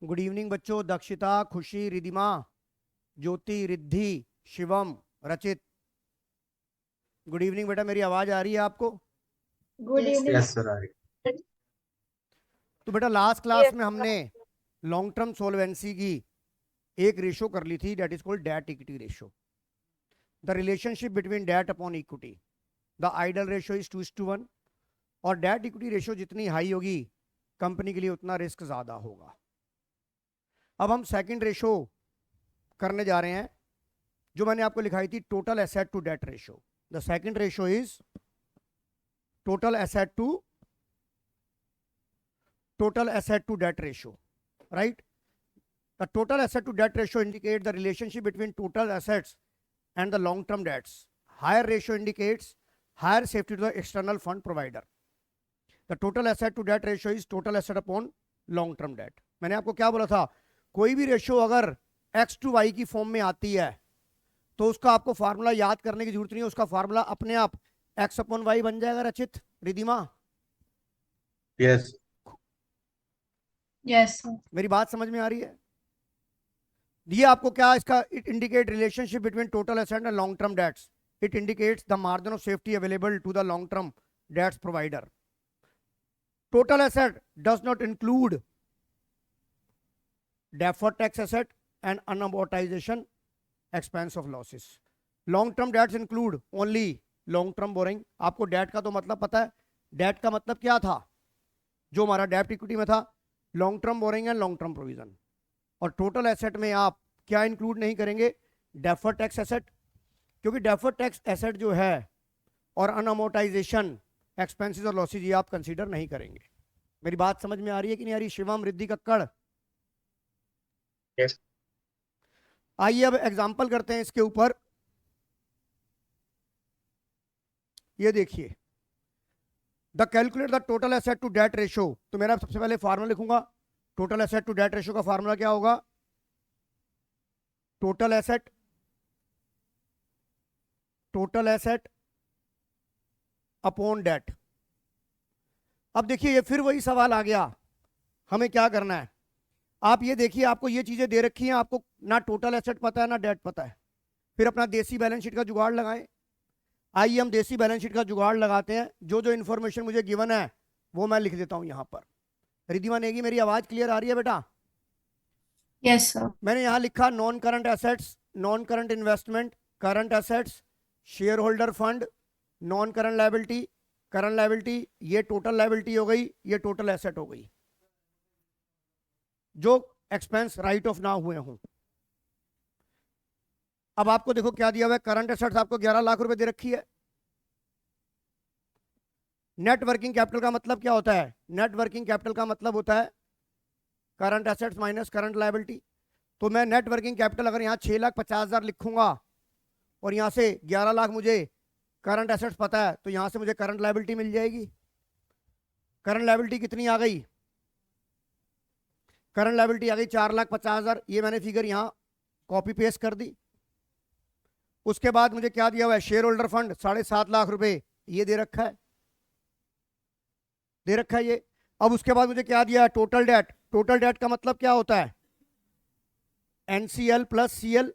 Good evening बच्चों। दक्षिता, खुशी, रिधिमा, ज्योति, रिद्धि, शिवम, रचित। गुड इवनिंग बेटा, मेरी आवाज आ रही है आपको? Good evening. यस सर, आ रही। तो बेटा लास्ट क्लास यस में हमने लॉन्ग टर्म सोलवेंसी की एक रेशो कर ली थी, that is called debt equity ratio, the relationship between debt upon equity. The ideal ratio is 2:1 और डेट इक्विटी रेशो जितनी हाई होगी कंपनी के लिए उतना रिस्क ज्यादा होगा। अब हम सेकंड रेशो करने जा रहे हैं जो मैंने आपको लिखाई थी, total asset to debt ratio. The second ratio is total asset to debt ratio, right? The total asset to debt ratio indicates the relationship between total assets and the long term debts. Higher ratio indicates higher safety to the external fund provider. The total asset to debt ratio is total asset upon long term debt. मैंने आपको क्या बोला था, कोई भी ratio अगर x to y की form में आती है तो उसका आपको फार्मूला याद करने की जरूरत नहीं है, उसका फार्मूला अपने आप x अपॉन वाई बन जाएगा। रचित, रिधिमा, यस यस मेरी बात समझ में आ रही है? ये आपको क्या इसका, it indicate relationship between total asset and long term debts. It indicates the margin of safety available to the long term debts provider. Total asset does not include deferred tax asset and unamortization expense of losses. long term debts include only long term borrowing. आपको date का तो मतलब पता है, date का मतलब क्या था जो हमारा डेट इक्विटी में था, long term borrowing and long term provision. और टोटल एसेट में आप क्या इंक्लूड नहीं करेंगे, डेफर्ड टैक्स एसेट, क्योंकि डेफर्ड टैक्स एसेट जो है और अनअमोर्टाइजेशन एक्सपेंसेस और लॉसेज ये आप कंसीडर नहीं करेंगे। मेरी बात समझ में आ रही है कि नहीं आ रही? शिवम, रिद्धि, कक्कड़, यस आइए अब एग्जांपल करते हैं इसके ऊपर। ये देखिए, the calculate the total asset to debt ratio. तो मेरा सबसे पहले फार्मूला लिखूंगा, total asset to debt ratio का फार्मूला क्या होगा, टोटल एसेट अपॉन डेट। अब देखिए ये फिर वही सवाल आ गया, हमें क्या करना है। आप ये देखिए, आपको ये चीजें दे रखी हैं, आपको ना टोटल एसेट पता है ना डेट पता है, फिर अपना देसी बैलेंस शीट का जुगाड़ लगाएं। आइए हम देसी बैलेंस शीट का जुगाड़ लगाते हैं। जो जो इन्फॉर्मेशन मुझे गिवन है वो मैं लिख देता हूं यहां पर। रिद्धिमा नेगी, मेरी आवाज क्लियर आ रही है बेटा? Yes sir. मैंने यहां लिखा non current assets, non current investment, current assets, share holder fund, non current liability, current liability. ये टोटल लायबिलिटी हो गई, ये टोटल एसेट हो गई जो एक्सपेंस राइट ऑफ ना हुए हों। अब आपको देखो क्या दिया हुआ है, करंट एसेट्स आपको 11 लाख रुपए दे रखी है। नेट वर्किंग कैपिटल का मतलब क्या होता है, नेट वर्किंग कैपिटल का मतलब होता है current assets minus current liability. तो मैं नेट वर्किंग कैपिटल अगर यहाँ 6,50,000 लिखूंगा और यहाँ से 11 लाख मुझे करंट एसेट्स पता है, तो यहाँ से मुझे करंट लायबिलिटी मिल जाएगी। करंट लायबिलिटी कितनी आ गई, करंट लायबिलिटी आ गई 4,50,000। ये मैंने फिगर यहाँ कॉपी पेस्ट कर दी। उसके बाद मुझे क्या दिया हुआ है, शेयर होल्डर फंड 7.5 लाख रुपए ये दे रखा है, दे रखा है ये। अब उसके बाद मुझे क्या दिया है, टोटल डेट। टोटल डेट का मतलब क्या होता है, NCL plus CL,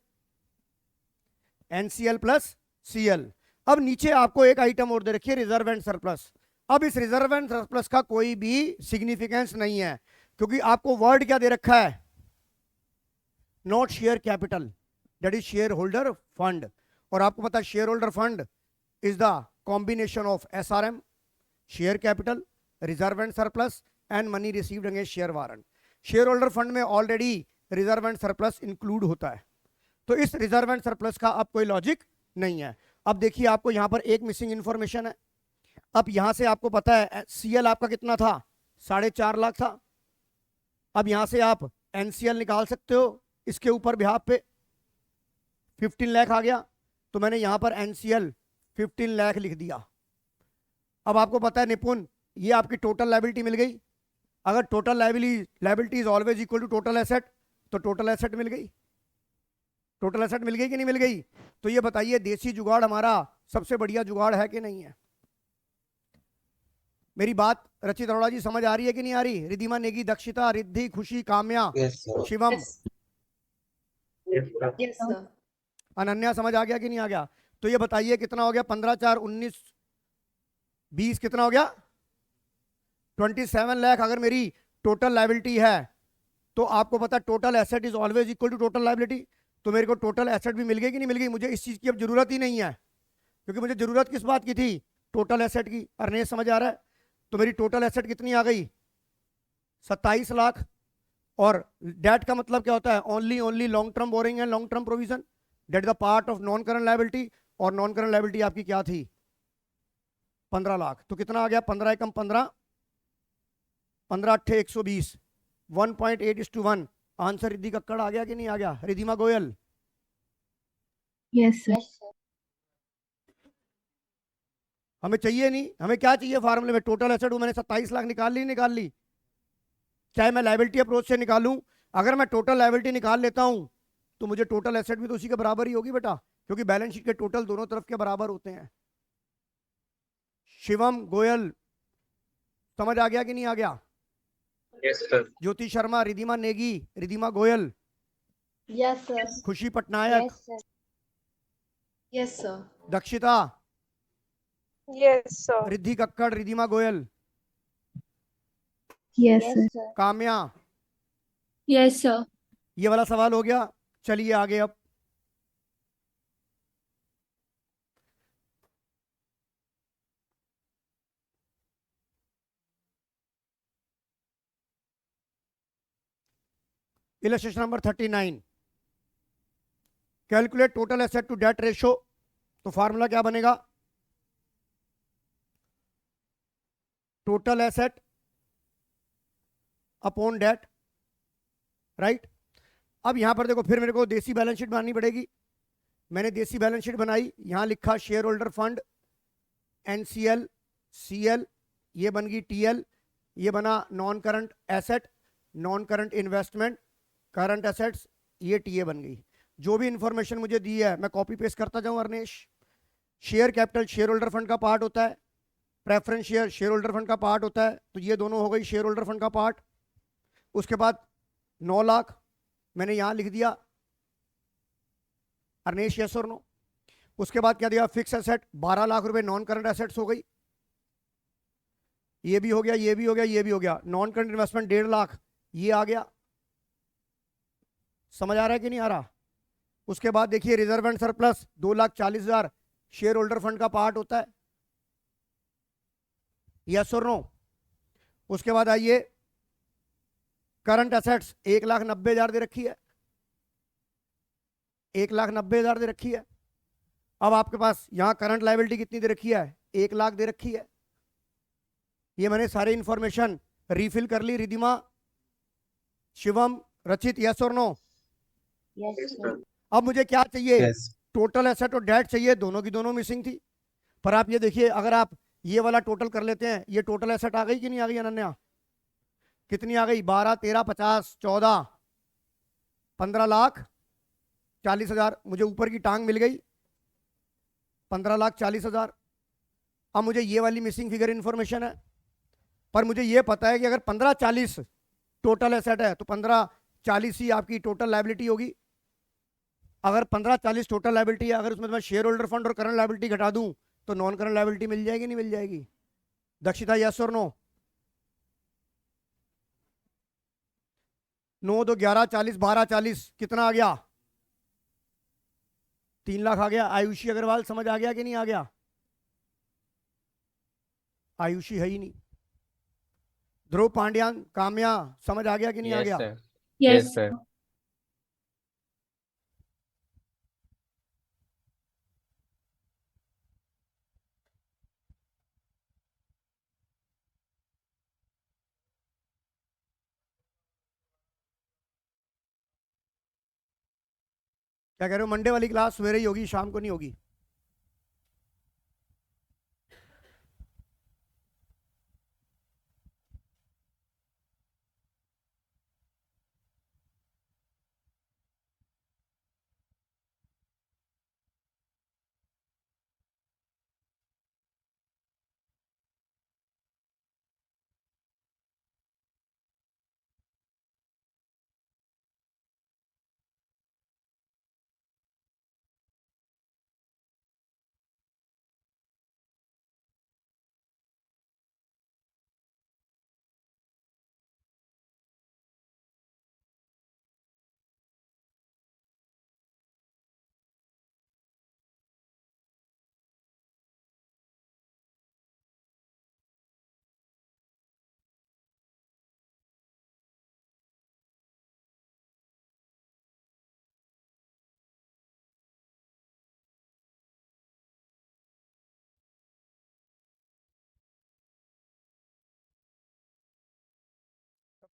NCL plus CL. अब नीचे आपको एक आइटम और दे रखी है, रिजर्व एंड सरप्लस। अब इस रिजर्व एंड सरप्लस का कोई भी सिग्निफिकेंस नहीं है, क्योंकि आपको वर्ड क्या दे रखा है, not share capital, that is share holder fund. और आपको पता है share holder fund is the combination of SRM, share capital, reserve and surplus and money received against share warrant. Share holder fund में already reserve and surplus include होता है, तो इस reserve and surplus का अब कोई लॉजिक नहीं है। अब देखिए आपको यहां पर एक मिसिंग इंफॉर्मेशन है। अब यहां से आपको पता है सीएल आपका कितना था, 4.5 लाख था। अब यहां से आप एनसीएल निकाल सकते हो, इसके ऊपर बिहाफ पे 15 लाख आ गया, तो मैंने यहां पर एनसीएल 15 लाख लिख दिया। अब आपको पता है निपुण, ये आपकी टोटल लायबिलिटी मिल गई। अगर total liability is always equal to total asset, तो टोटल एसेट मिल गई। टोटल एसेट मिल गई कि नहीं मिल गई? तो ये बताइए देसी जुगाड़ हमारा सबसे बढ़िया जुगाड़ है कि नहीं है? मेरी बात रचित अरोड़ा जी समझ आ रही है कि नहीं आ रही? रिद्धिमा नेगी, दक्षिता, रिद्धि, खुशी, Kamya, Yes, sir. Shivam, Yes. Yes, sir. Yes, sir. Ananya, समझ आ गया कि नहीं आ गया? तो ये बताइए कितना हो गया? 15 4 19 20 कितना हो गया? 27 लाख अगर मेरी टोटल लाइबिलिटी है, तो आपको पता total asset is always equal to total liability. तो मेरे को टोटल एसेट भी मिल गई कि नहीं मिल गई? मुझे इस चीज की अब जरूरत ही नहीं है, क्योंकि मुझे जरूरत किस बात की थी? टोटल एसेट की। अर्नेश समझ आ रहा है? तो मेरी टोटल एसेट कितनी आ गई? 27 लाख। और डेट का मतलब क्या होता है? Only only long term borrowing and long term provision, debt the part of non current liability. और नॉन करंट लाइबिलिटी आपकी क्या थी? 15 लाख। तो कितना आ गया? 15 एकम 15, 15 अट्ठे 120, 1.8:1। आंसर रिद्धि कक्कड़ आ गया कि नहीं आ गया? Riddhima Goyal, Yes, sir. हमें चाहिए नहीं, हमें क्या चाहिए फार्मूले में? Total asset. मैंने 27 लाख निकाल ली, निकाल ली। चाहे मैं लाइबिलिटी अप्रोच से निकालूं, अगर मैं टोटल लाइबिलिटी निकाल लेता हूं, तो मुझे टोटल एसेट भी तो उसी के बराबर ही होगी बेटा, क्योंकि बैलेंस शीट के टोटल दोनों तरफ के बराबर होते हैं। शिवम गोयल, समझ आ गया कि नहीं आ गया? Yes, sir. Jyoti Sharma, Riddhima Negi, Riddhima Goyal, Yes, sir. खुशी Patnaik, Yes, sir. Yes, sir. Dakshita, Yes, sir. Riddhi Kakkar, Riddhima Goyal, Yes, sir. Kamya. Yes, sir. ये वाला सवाल हो गया। चलिए आगे अब। Illustration number 39, calculate total asset to debt ratio. तो फार्मूला क्या बनेगा? Total asset upon debt, right. अब यहां पर देखो, फिर मेरे को देसी बैलेंस शीट बनानी पड़ेगी। मैंने देसी बैलेंस शीट बनाई, यहां लिखा share holder fund, NCL, CL, ये बन गई टीएल, ये बना non current asset, non current investment, current assets, ये टीए बन गई। जो भी इंफॉर्मेशन मुझे दी है मैं कॉपी पेस्ट करता जाऊं Arnesh. Share capital share holder fund का पार्ट होता है, preference share share holder fund का पार्ट होता है, तो ये दोनों हो गई शेयर होल्डर फंड का पार्ट। उसके बाद 9 लाख मैंने यहां लिख दिया, अर्नेश यस और नो। उसके बाद क्या दिया? फिक्स एसेट 12 लाख रुपए नॉन करंट एसेट्स हो गई, ये भी हो गया, ये भी हो गया, ये भी हो गया। नॉन करंट इन्वेस्टमेंट 1.5 लाख, ये आ गया। समझ आ रहा है कि नहीं आ रहा? उसके बाद देखिए reserve and surplus 2,40,000 share holder fund का पार्ट होता है, यस और नो। उसके बाद आइए करंट एसेट्स 1,90,000 दे रखी है, 1,90,000 दे रखी है। अब आपके पास यहां करंट लाइबिलिटी कितनी दे रखी है? 1 लाख दे रखी है। ये मैंने सारी इंफॉर्मेशन रिफिल कर ली। रिद्धिमा, शिवम, रचित, यस और नो। Yes, sir. अब मुझे क्या चाहिए? Yes. टोटल एसेट और डेट चाहिए, दोनों की दोनों मिसिंग थी। पर आप ये देखिए, अगर आप ये वाला टोटल कर लेते हैं, ये टोटल एसेट आ गई कि नहीं आ गई अनन्या? कितनी आ गई? 12 13 50 14 15,40,000। मुझे ऊपर की टांग मिल गई, 15,40,000। अब मुझे ये वाली मिसिंग फिगर इंफॉर्मेशन है, पर मुझे ये पता है कि अगर 15,40 टोटल एसेट है तो 15,40 ही आपकी टोटल लाइबिलिटी होगी। अगर 15,40 टोटल लाइबिलिटी है, अगर उसमें मैं शेयर होल्डर फंड और करंट लाइबिलिटी घटा दूं, तो नॉन करंट लाइबिलिटी मिल जाएगी नहीं मिल जाएगी? दक्षिता, यस और नो? 9 2 11 40 12 40 कितना आ गया? 3 लाख आ गया। आयुषी अग्रवाल समझ आ गया कि नहीं आ गया? आयुषी है ही नहीं। ध्रुव पांड्यान, काम्या, समझ आ गया कि नहीं आ Yes, गया? sir. Yes, Yes, sir. क्या कह रहे हो? मंडे वाली क्लास सवेरे ही होगी, शाम को नहीं होगी?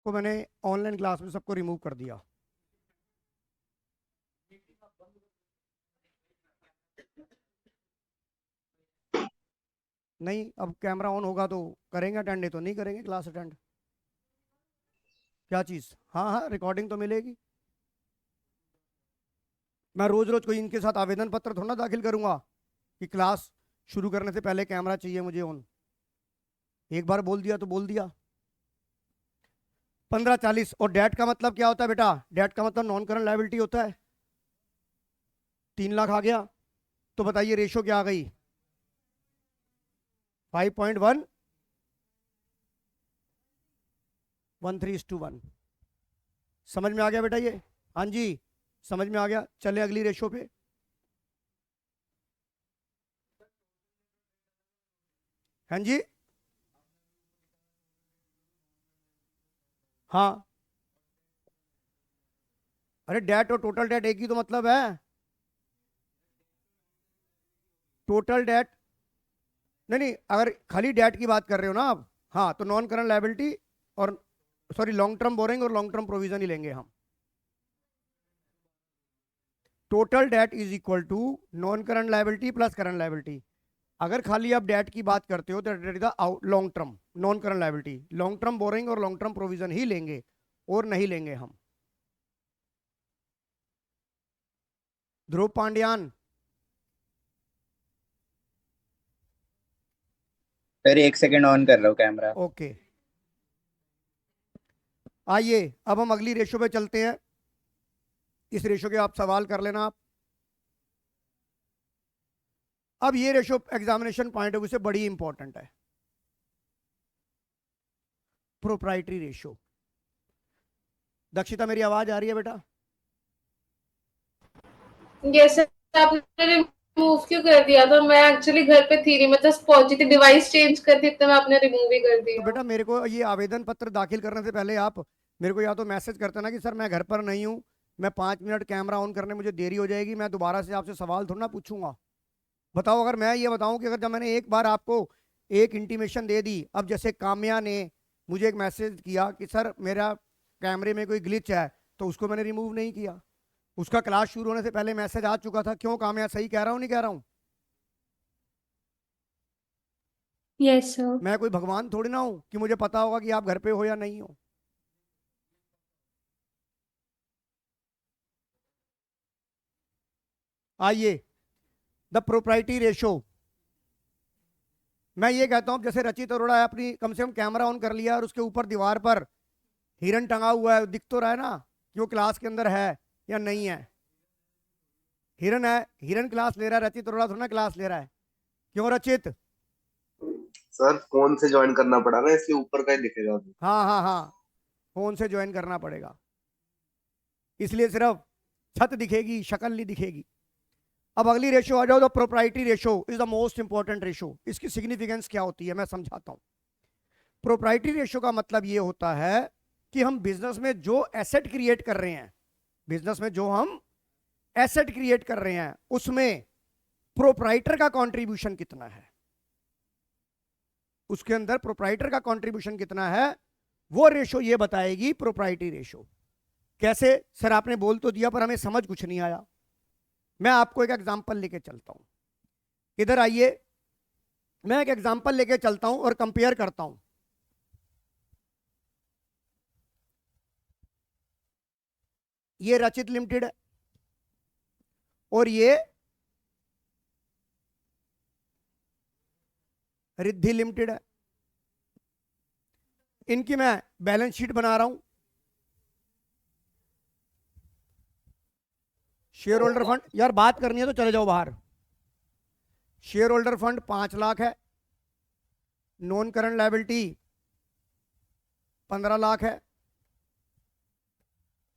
सबको मैंने ऑनलाइन क्लास में सबको रिमूव कर दिया। नहीं, अब कैमरा ऑन होगा तो करेंगे अटेंड, नहीं तो नहीं करेंगे क्लास अटेंड। क्या चीज़? हाँ हाँ, रिकॉर्डिंग तो मिलेगी। मैं रोज रोज कोई इनके साथ आवेदन पत्र थोड़ा ना दाखिल करूंगा कि क्लास शुरू करने से पहले कैमरा चाहिए मुझे ऑन। एक बार बोल दिया तो बोल दिया। 1540। और डेट का मतलब क्या होता है बेटा? डेट का मतलब नॉन करंट लायबिलिटी होता है। 3 लाख आ गया, तो बताइए रेशो क्या आ गई? 5.1 13:1। समझ में आ गया बेटा ये? हाँ जी, समझ में आ गया। चले अगली रेशो पे। हाँ जी, हाँ। अरे डेट और टोटल डेट एक ही तो मतलब है। टोटल डेट नहीं नहीं, अगर खाली डेट की बात कर रहे हो ना आप, हाँ, तो नॉन करंट लायबिलिटी और सॉरी लॉन्ग टर्म बोरिंग और लॉन्ग टर्म प्रोविजन ही लेंगे हम। Total debt is equal to non current liability plus current liability. अगर खाली आप डेट की बात करते हो तो debt is the long term non current liability. Long term borrowing और लॉन्ग टर्म प्रोविजन ही लेंगे और नहीं लेंगे हम। Dhruv Pandyan. Sir 1 second on कर रहा हूँ कैमरा। ओके, आइए अब हम अगली रेशो पे चलते हैं। इस रेशो के आप सवाल कर लेना आप। अब ये ratio examination point of view से बड़ी इंपॉर्टेंट है, प्रोप्राइटरी रेशो। दक्षिता, मेरी आवाज आ रही है बेटा? यस सर, आपने रिमूव क्यों कर दिया था? मैं एक्चुअली घर पे थी नहीं, मैं जस्ट पहुंची थी, डिवाइस चेंज कर दी तो मैं आपने रिमूव ही कर तो दिया। बेटा मेरे को ये आवेदन पत्र दाखिल करने से पहले आप मेरे को या तो मैसेज करते ना कि सर मैं घर पर नहीं हूँ, मैं 5 मिनट कैमरा ऑन करने मुझे देरी हो जाएगी, मैं दोबारा से आपसे सवाल थोड़ा ना पूछूंगा। बताओ, अगर मैं ये बताऊं कि अगर जब मैंने एक बार आपको एक इंटीमेशन दे दी, अब जैसे काम्या ने मुझे एक मैसेज किया कि सर मेरा कैमरे में कोई ग्लिच है, तो उसको मैंने रिमूव नहीं किया। उसका क्लास शुरू होने से पहले मैसेज आ चुका था। क्यों काम्या, सही कह रहा हूँ नहीं कह रहा हूँ? Yes, sir. मैं कोई भगवान थोड़ी ना हूं कि मुझे पता होगा कि आप घर पे हो या नहीं हो। आइए, द प्रोप्राइटरी रेशो। मैं ये कहता हूं जैसे रचित अरोड़ा है, अपनी कम से कम कैमरा ऑन कर लिया और उसके ऊपर दीवार पर हिरन टंगा हुआ है, दिख तो रहा है ना कि वो क्लास के अंदर है या नहीं है? हिरन है, हिरन क्लास ले रहा है, रचित अरोड़ा थोड़ा ना क्लास ले रहा है। क्यों रचित? सर फोन से ज्वाइन करना पड़ा ना, इसलिए ऊपर का ही दिखेगा अभी। हाँ हाँ हाँ, फोन से ज्वाइन करना पड़ेगा, इसलिए सिर्फ छत दिखेगी, शक्ल नहीं दिखेगी। अब अगली रेशो आ जाओ, the proprietary ratio is the most important ratio. इसकी सिग्निफिकेंस क्या होती है मैं समझाता हूं। प्रोप्राइटरी रेशो का मतलब ये होता है कि हम बिजनेस में जो एसेट क्रिएट कर रहे हैं, बिजनेस में जो हम एसेट क्रिएट कर रहे हैं, उसमें प्रोप्राइटर का कंट्रीब्यूशन कितना है, उसके अंदर प्रोप्राइटर का कंट्रीब्यूशन कितना है, वो रेशो ये बताएगी प्रोप्राइटरी रेशो। कैसे? सर आपने बोल तो दिया पर हमें समझ कुछ नहीं आया। मैं आपको एक एग्जांपल लेके चलता हूं, इधर आइए। मैं एक एग्जांपल लेके चलता हूं और कंपेयर करता हूं। ये रचित लिमिटेड है और ये रिद्धि लिमिटेड है। इनकी मैं बैलेंस शीट बना रहा हूं। शेयर होल्डर फंड, यार बात करनी है तो चले जाओ बाहर। शेयर होल्डर फंड 5 लाख है, नॉन करंट लायबिलिटी 15 लाख है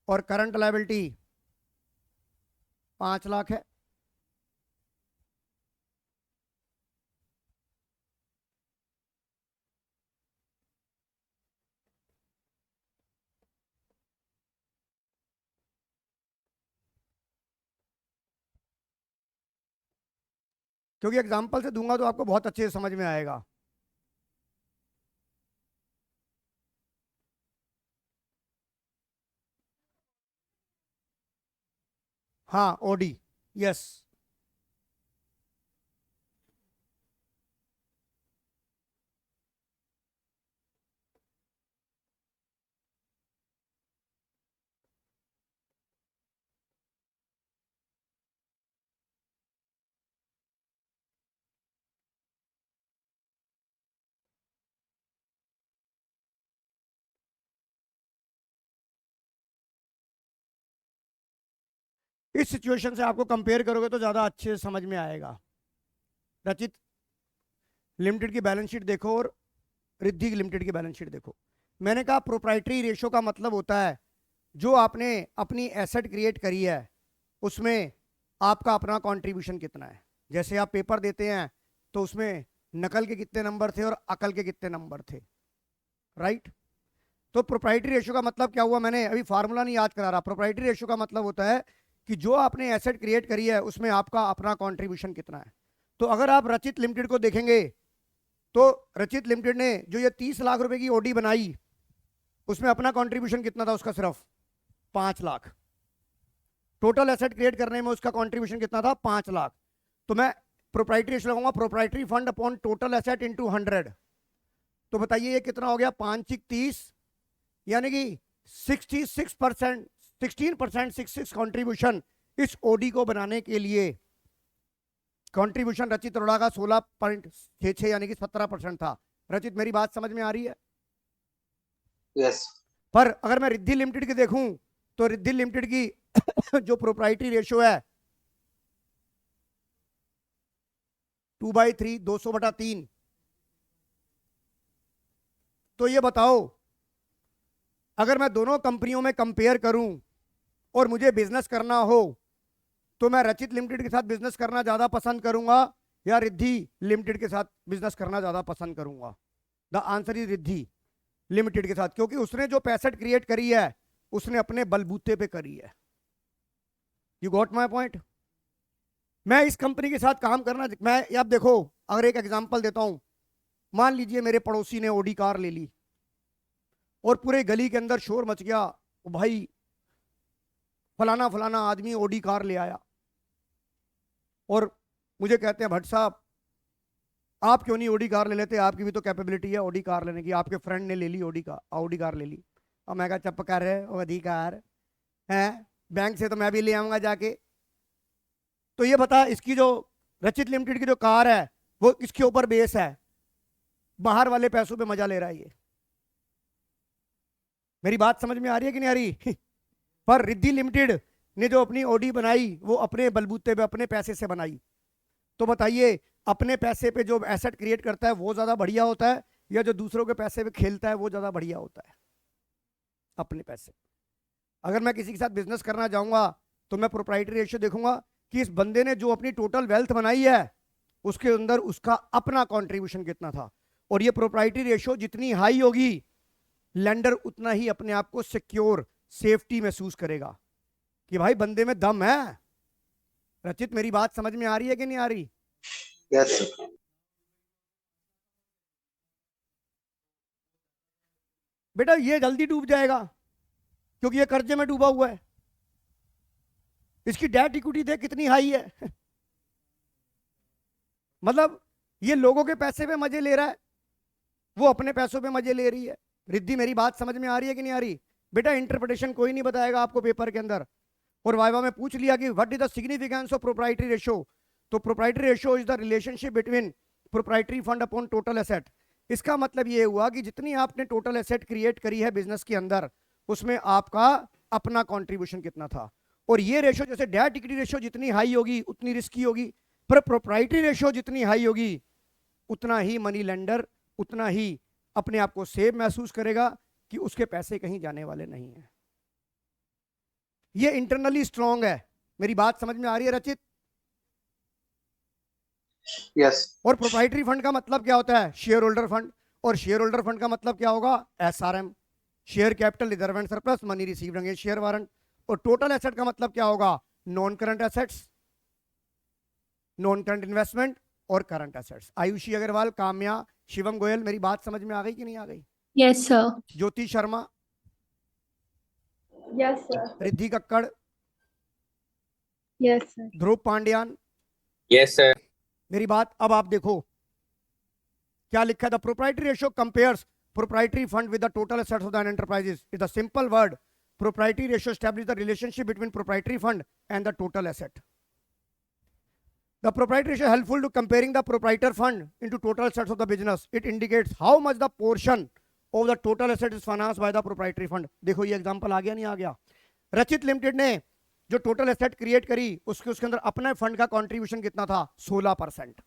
और करंट लायबिलिटी 5 लाख है। क्योंकि एग्जांपल से दूंगा तो आपको बहुत अच्छे से समझ में आएगा। हाँ ओडी, यस। इस सिचुएशन से आपको कंपेयर करोगे तो ज्यादा अच्छे से समझ में आएगा। रचित लिमिटेड की बैलेंस शीट देखो और रिद्धि लिमिटेड की बैलेंस शीट देखो। मैंने कहा प्रोप्राइटरी रेशो का मतलब होता है जो आपने अपनी एसेट क्रिएट करी है उसमें आपका अपना कंट्रीब्यूशन कितना है। जैसे आप पेपर देते हैं तो उसमें नकल के कितने नंबर थे और अकल के कितने नंबर थे, राइट। तो प्रोप्राइटरी रेशो का मतलब क्या हुआ, मैंने अभी फार्मूला नहीं याद करा रहा। प्रोप्राइटरी रेशो का मतलब होता है कि जो आपने एसेट क्रिएट करी है उसमें आपका अपना कंट्रीब्यूशन कितना है। तो अगर आप रचित लिमिटेड को देखेंगे तो रचित लिमिटेड ने जो ये 30 लाख रुपए की ओडी बनाई उसमें अपना कंट्रीब्यूशन कितना था उसका, सिर्फ 5 लाख। टोटल एसेट क्रिएट करने में उसका कंट्रीब्यूशन कितना था, 5 लाख। तो मैं प्रोप्राइटरी रेशो लगाऊंगा proprietary fund upon total asset into 100। तो बताइए ये कितना हो गया, 5 6 30, यानी कि 66%, 16% 66 कंट्रीब्यूशन इस ओडी को बनाने के लिए। कंट्रीब्यूशन रचित अरोड़ा का 16.66 यानी कि 17% था। रचित मेरी बात समझ में आ रही है? यस पर अगर मैं रिद्धि लिमिटेड की देखूं तो रिद्धि लिमिटेड की जो प्रोप्राइटरी रेशो है 2/3, 200/3। तो ये बताओ अगर मैं दोनों कंपनियों में कंपेयर करूं और मुझे बिजनेस करना हो तो मैं रचित लिमिटेड के साथ बिजनेस करना ज्यादा पसंद करूंगा या रिद्धि लिमिटेड के साथ बिजनेस करना ज्यादा पसंद करूंगा? The answer is Riddhi limited के साथ, क्योंकि उसने जो पैसेट क्रिएट करी है उसने अपने बलबूते पे करी है। You got my point? मैं इस कंपनी के साथ काम करना, मैं अब देखो अगर एक एग्जांपल देता हूं, मान लीजिए मेरे पड़ोसी ने ओडी कार ले ली और पूरे गली के अंदर शोर मच गया, ओ भाई फलाना फलाना आदमी ओडी कार ले आया, और मुझे कहते हैं भट्ट साहब आप क्यों नहीं ओडी कार ले लेते, आपकी भी तो कैपेबिलिटी है ओडी कार लेने की, आपके फ्रेंड ने ले ली ओडी कार ले ली। और मैं कहा चप कर रहे हो अधिकार है, बैंक से तो मैं भी ले आऊंगा जाके। तो ये बता इसकी जो रचित लिमिटेड की जो कार है वो किसके ऊपर बेस है? बाहर वाले पैसों पे मजा ले रहा है ये। मेरी बात समझ में आ रही है कि नहीं आ रही? पर रिद्धि लिमिटेड ने जो अपनी ओडी बनाई वो अपने बलबूते पे अपने पैसे से बनाई। तो बताइए अपने पैसे पे जो एसेट क्रिएट करता है वो ज्यादा बढ़िया होता है या जो दूसरों के पैसे पे खेलता है वो ज्यादा बढ़िया होता है? अपने पैसे। अगर मैं किसी के साथ बिजनेस करना चाहूंगा तो मैं प्रोप्राइटरी रेशियो देखूंगा कि इस बंदे ने जो अपनी टोटल वेल्थ बनाई है उसके अंदर उसका अपना कंट्रीब्यूशन कितना था। और ये प्रोप्राइटरी रेशियो जितनी हाई होगी लेंडर उतना ही अपने आप को सिक्योर, सेफ्टी महसूस करेगा कि भाई बंदे में दम है। रचित मेरी बात समझ में आ रही है कि नहीं आ रही? यस बेटा ये जल्दी डूब जाएगा क्योंकि ये कर्जे में डूबा हुआ है। इसकी डेट इक्विटी देख कितनी हाई है। मतलब ये लोगों के पैसे पे मजे ले रहा है, वो अपने पैसों पे मजे ले रही है। रिद्धि मेरी बात समझ में आ रही है कि नहीं आ रही? बेटा इंटरप्रिटेशन कोई नहीं बताएगा आपको पेपर के अंदर, और वाइवा में पूछ लिया कि what is the significance of proprietary ratio. तो proprietary ratio is the relationship between proprietary fund upon total asset. इसका मतलब ये हुआ कि जितनी आपने टोटल एसेट क्रिएट करी है बिजनेस के अंदर उसमें आपका अपना कंट्रीब्यूशन कितना था। और ये रेशियो जैसे डेट इक्विटी रेशियो जितनी हाई होगी उतनी रिस्की होगी, पर प्रोप्राइटरी रेशियो जितनी हाई होगी उतना ही मनी लेंडर उतना ही अपने आप को सेफ महसूस करेगा कि उसके पैसे कहीं जाने वाले नहीं है। ये इंटरनली स्ट्रांग है। मेरी बात समझ में आ रही है रचित? यस और प्रोप्राइटरी फंड का मतलब क्या होता है? Share holder fund. और शेयर होल्डर फंड का मतलब क्या होगा? SRM, share capital reserve and surplus, money received against share warrant. और टोटल एसेट का मतलब क्या होगा? Non current assets, non current investment और करंट एसेट्स। आयुषी अग्रवाल, काम्या, शिवम गोयल, मेरी बात समझ में आ गई कि नहीं आ गई? Yes, sir. Jyoti Sharma, Yes, sir. Riddhi Kakkar, Yes, sir. ध्रुव पांड्यान, Yes, sir. मेरी बात अब आप देखो क्या लिखा है। The proprietary ratio compares proprietary fund with the total assets of the enterprises. Is the simple word proprietary ratio establish the relationship between proprietary fund and the total asset. The proprietary ratio is helpful to comparing the proprietor fund into total assets of the business. It indicates how much the portion of the total asset is financed by the proprietary fund. देखो ये example आ गया नहीं आ गया। रचित limited ने जो total asset create करी उसके अंदर अपने फंड का कंट्रीब्यूशन कितना था 16%।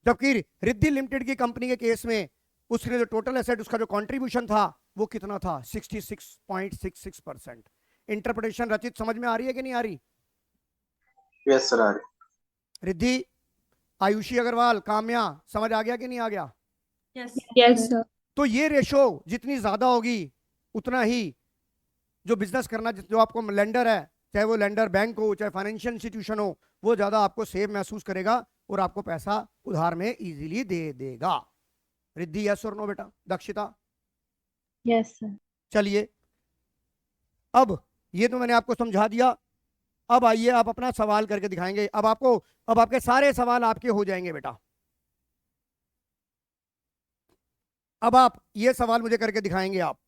जबकि रिद्धि लिमिटेड की कंपनी के केस में उसने जो टोटल एसेट उसका जो कंट्रीब्यूशन था वो कितना था 66.66%। इंटरप्रिटेशन रचित समझ में आ रही है कि नहीं आ रही? यस सर आ रही। रिद्धि, आयुषी अग्रवाल, काम्या, समझ आ गया कि नहीं आ गया? Yes, sir. तो ये रेशो जितनी ज्यादा होगी उतना ही जो बिजनेस करना जो आपको लेंडर है, चाहे वो लेंडर बैंक हो चाहे फाइनेंशियल इंस्टीट्यूशन हो, वो ज्यादा आपको सेफ महसूस करेगा और आपको पैसा उधार में इजीली दे देगा। रिद्धि यस और नो बेटा? दक्षिता? Yes, sir. चलिए अब ये तो मैंने आपको समझा दिया। अब आइए आप अपना सवाल करके दिखाएंगे। अब आपके सारे सवाल आपके हो जाएंगे बेटा। अब आप ये सवाल मुझे करके दिखाएंगे, आप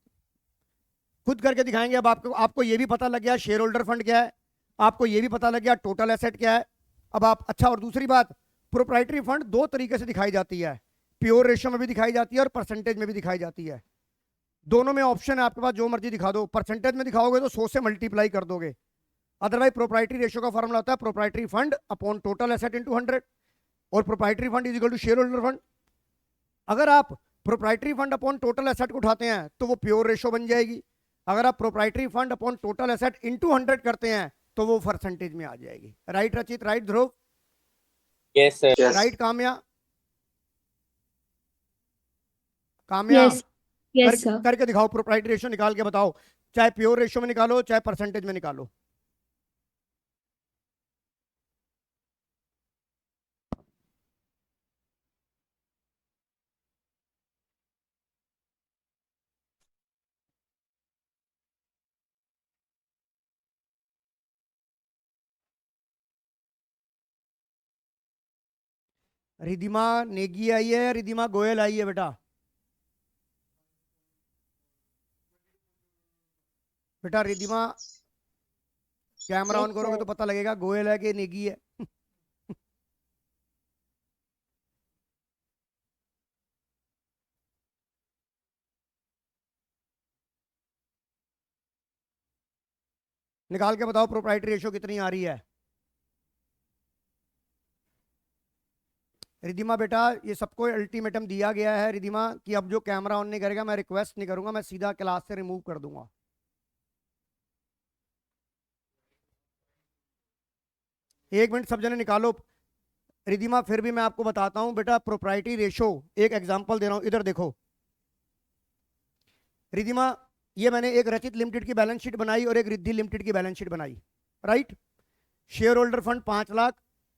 खुद करके दिखाएंगे। अब आपको ये भी पता लग गया शेयर होल्डर फंड क्या है, आपको ये भी पता लग गया टोटल एसेट क्या है। अब आप अच्छा, और दूसरी बात, प्रोप्राइटरी फंड दो तरीके से दिखाई जाती है, प्योर रेशियो में भी दिखाई जाती है और परसेंटेज में भी दिखाई जाती है। दोनों में ऑप्शन है आपके पास, जो मर्जी दिखा दो। परसेंटेज में दिखाओगे तो 100 से मल्टीप्लाई कर दोगे, अदरवाइज प्रोप्राइटरी रेशियो का फॉर्मूला होता है proprietary fund upon total asset into 100 और proprietary fund is equal to share holder fund. अगर आप proprietary fund upon total asset को उठाते हैं तो वो प्योर रेशियो बन जाएगी। अगर आप proprietary fund upon total asset into 100 करते हैं तो वो परसेंटेज में आ जाएगी। राइट रचित? राइट ध्रुव? Yes, sir. Yes. Right Kamya? Kamya Yes. Yes, sir. करके दिखाओ, प्रोप्राइटरी रेशियो निकाल के बताओ, चाहे प्योर रेशियो में निकालो चाहे परसेंटेज में निकालो। रिधिमा नेगी आई है, रिधिमा गोयल आई है बेटा। बेटा रिधिमा कैमरा ऑन करोगे तो पता लगेगा गोयल है कि नेगी है। निकाल के बताओ प्रोप्राइटरी रेशियो कितनी आ रही है। रिधिमा बेटा ये सबको अल्टीमेटम दिया गया है रिधिमा कि अब जो कैमरा ऑन नहीं करेगा मैं रिक्वेस्ट नहीं करूंगा, मैं सीधा क्लास से रिमूव कर दूंगा। एक मिनट सब जने निकालो। रिधिमा फिर भी मैं आपको बताता हूं बेटा, प्रोप्राइटरी रेशो एक एग्जांपल दे रहा हूं, इधर देखो। रिधिमा ये मैंने एक रचित लिमिटेड की बैलेंस शीट बनाई और एक रिद्धि लिमिटेड की बैलेंस शीट बनाई, right. Share holder fund 5 lakh,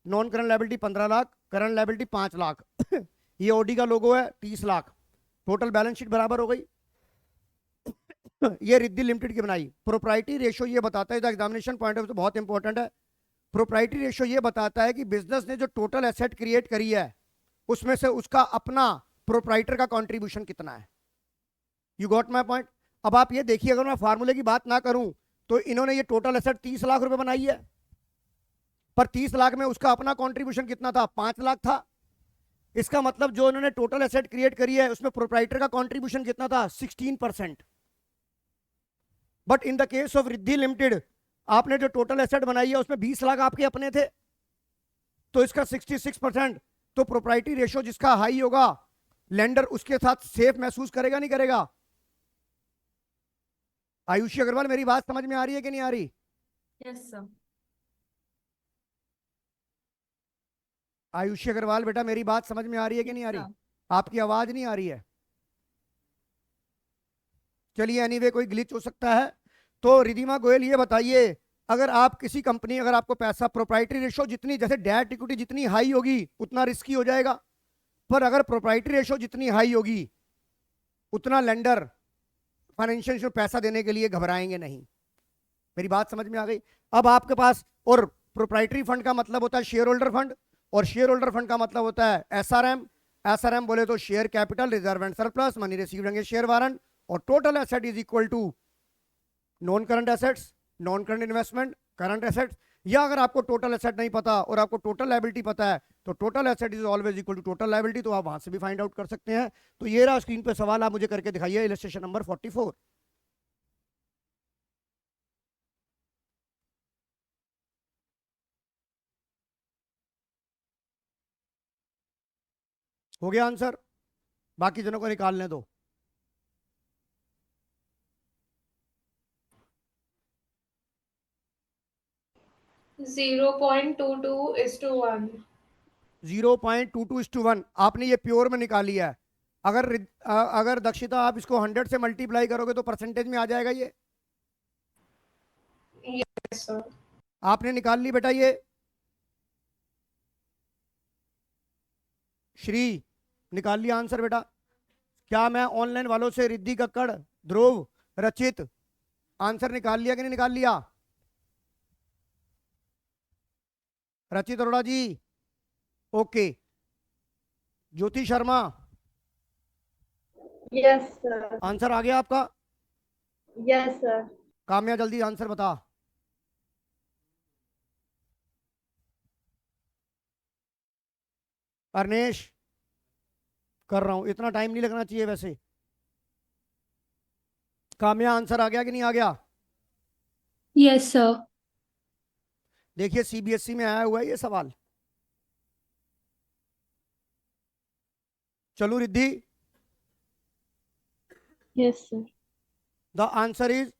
non current liability 15 lakh, current liability 5 lakh. ये ओडी का लोगो है 30 लाख, टोटल बैलेंस शीट बराबर हो गई। ये रिद्धि लिमिटेड की बनाई। प्रोप्राइटरी रेशियो ये बताता है, एग्जामिनेशन पॉइंट ऑफ व्यू बहुत इंपॉर्टेंट है। प्रोप्राइटरी रेशियो ये बताता है कि बिजनेस ने जो टोटल एसेट क्रिएट करी है उसमें से उसका अपना प्रोप्राइटर का कंट्रीब्यूशन कितना है। You got my point? अब आप ये देखिए, अगर मैं फार्मूले की बात ना करूं तो इन्होंने ये टोटल एसेट 30 लाख रुपए बनाई है, पर 30 लाख में उसका अपना कंट्रीब्यूशन कितना था 5 लाख था। इसका मतलब जो इन्होंने टोटल एसेट क्रिएट करी है उसमें प्रोप्राइटर का कंट्रीब्यूशन कितना था 16%। But in the case of Riddhi limited आपने जो टोटल एसेट बनाई है उसमें 20 लाख आपके अपने थे, तो इसका 66%। तो प्रोप्राइटरी रेशियो जिसका हाई होगा लेंडर उसके साथ सेफ महसूस करेगा नहीं करेगा। आयुषी अग्रवाल मेरी बात समझ में आ रही है कि नहीं आ रही? Yes sir. आयुषी अग्रवाल बेटा मेरी बात समझ में आ रही है कि नहीं आ रही? आपकी आवाज नहीं आ रही है। चलिए एनीवे कोई ग्लिच हो सकता है। तो रिधिमा गोयल ये बताइए, अगर आप किसी कंपनी, अगर आपको पैसा, प्रोप्राइटरी रेशियो जितनी, जैसे डेट इक्विटी जितनी हाई होगी उतना रिस्की हो जाएगा, पर अगर प्रोप्राइटरी रेशियो जितनी हाई होगी उतना लेंडर फाइनेंशियल पैसा देने के लिए घबराएंगे नहीं। मेरी बात समझ में आ गई? अब आपके पास, और प्रोप्राइटरी फंड का मतलब होता है शेयर होल्डर फंड, और शेयर होल्डर फंड का मतलब होता है एसआरएम। एसआरएम बोले तो share capital, reserve and surplus, money received against share warrant, और total asset is equal to non current assets, non current investment, current assets. या अगर आपको टोटल एसेट नहीं पता और आपको टोटल लायबिलिटी पता है तो total asset is always equal to total liability, तो आप वहां से भी फाइंड आउट कर सकते हैं। तो ये रहा स्क्रीन पे सवाल, आप मुझे करके दिखाइए इलस्ट्रेशन नंबर 44। हो गया आंसर? बाकी जनों को निकालने दो। Zero point two two is to one 0.22:1 आपने ये प्योर में निकाली है। अगर दक्षिता आप इसको 100 से मल्टीप्लाई करोगे तो परसेंटेज में आ जाएगा ये। Yes sir. आपने निकाल ली बेटा ये? श्री निकाल लिया आंसर बेटा? क्या मैं ऑनलाइन वालों से रिद्धि कक्कड़, ध्रुव, रचित आंसर निकाल लिया कि नहीं निकाल लिया? रचित अरोड़ा जी okay. Jyoti Sharma Yes, sir. Answer आ गया आपका? Yes, sir. काम्या जल्दी आंसर बता। अर्नेश कर रहा हूं, इतना टाइम नहीं लगना चाहिए वैसे। काम्या आंसर आ गया कि नहीं आ गया? Yes, sir. देखिए सीबीएसई में आया हुआ है ये सवाल। चलो Riddhi, Yes, sir. The answer is,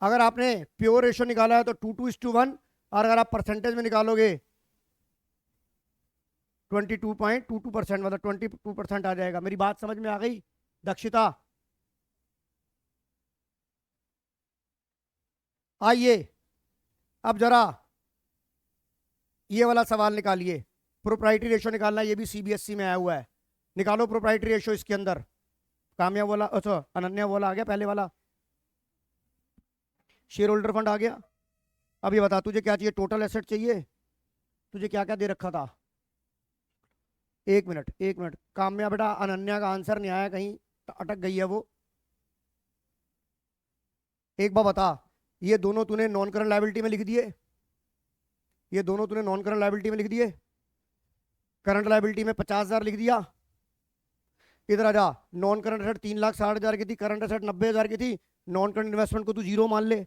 अगर आपने प्योर रेशियो निकाला है तो 2:1, और अगर आप परसेंटेज में निकालोगे 22.22%, मतलब 22% आ जाएगा। मेरी बात समझ में आ गई दक्षिता? आइए अब जरा ये वाला सवाल निकालिए। प्रोप्राइटरी रेशियो निकालना, ये भी सीबीएसई में आया हुआ है। निकालो प्रोप्राइटरी रेशियो इसके अंदर। काम्या बोला, अच्छा अनन्या बोला आ गया पहले वाला। शेयर होल्डर फंड आ गया। अब ये बता तुझे क्या चाहिए? टोटल एसेट चाहिए? तुझे क्या क्या दे रखा था? एक मिनट काम्या बेटा, अनन्या का आंसर नहीं आया, कहीं अटक गई है वो। एक बार बता, ये दोनों तूने नॉन करंट लायबिलिटी में लिख दिए? ये दोनों तूने नॉन करंट लायबिलिटी में लिख दिए? करंट लायबिलिटी में 50,000 लिख दिया। इधर आ जा, नॉन करंट एसेट 3,60,000 की थी, करंट एसेट 90,000 की थी। नॉन करंट इन्वेस्टमेंट को तू जीरो मान ले,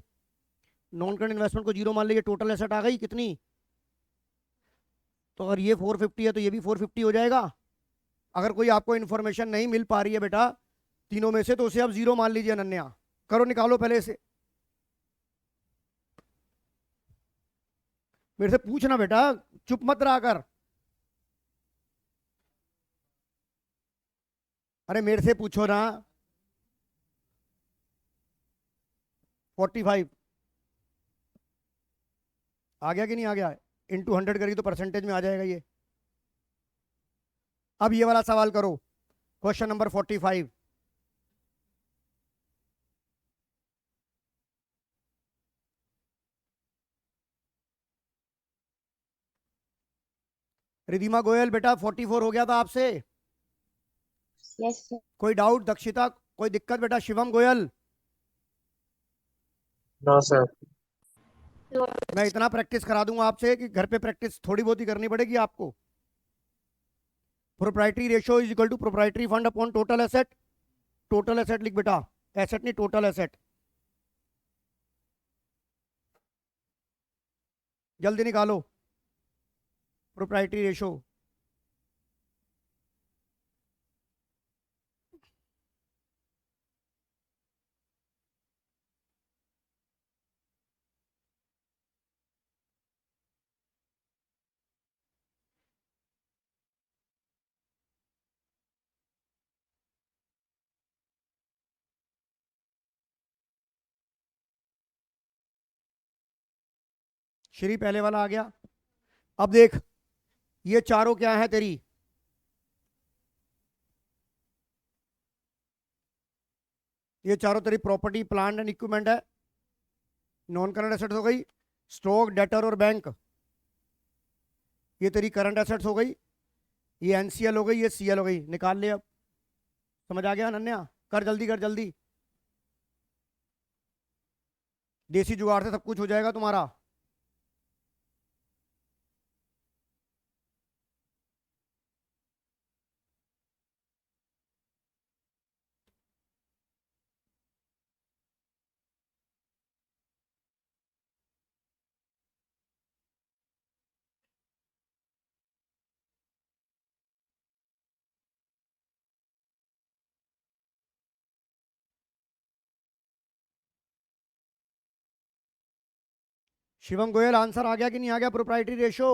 नॉन करंट इन्वेस्टमेंट को जीरो मान ले। ये टोटल एसेट आ गई कितनी? तो अगर ये 450 है तो ये भी 450 हो जाएगा। अगर कोई आपको इन्फॉर्मेशन नहीं मिल पा रही है बेटा तीनों में से, तो उसे आप जीरो मान लीजिए। अनन्या करो, निकालो पहले से। मेरे से पूछना बेटा, चुप मत रहा कर। अरे मेरे से पूछो ना। 45 आ गया कि नहीं आ गया? इंटू 100 करी तो परसेंटेज में आ जाएगा ये। अब ये वाला सवाल करो, क्वेश्चन नंबर 45। रिधिमा गोयल बेटा 44 हो गया था आपसे? Yes, sir. कोई डाउट दक्षिता? कोई दिक्कत बेटा? Shivam Goyal, no sir. मैं इतना प्रैक्टिस करा दूंगा आपसे कि घर पे प्रैक्टिस थोड़ी बहुत ही करनी पड़ेगी आपको। Proprietary ratio is equal to proprietary fund upon total asset. Total asset लिख बेटा, एसेट नहीं टोटल एसेट। जल्दी निकालो प्रोप्राइटरी रेशियो। श्री पहले वाला आ गया। अब देख, ये चारों क्या है तेरी? ये चारों तेरी प्रॉपर्टी, प्लांट एंड इक्विपमेंट है। नॉन करंट एसेट हो गई। स्टॉक, डेटर और बैंक, ये तेरी करंट एसेट्स हो गई, ये एनसीएल हो गई, ये सीएल हो गई। निकाल ले अब। समझ आ गया अनन्या? कर जल्दी, कर जल्दी। देसी जुगाड़ से सब कुछ हो जाएगा तुम्हारा। शिवम गोयल, आंसर आ गया कि नहीं आ गया प्रोप्राइटरी रेशो?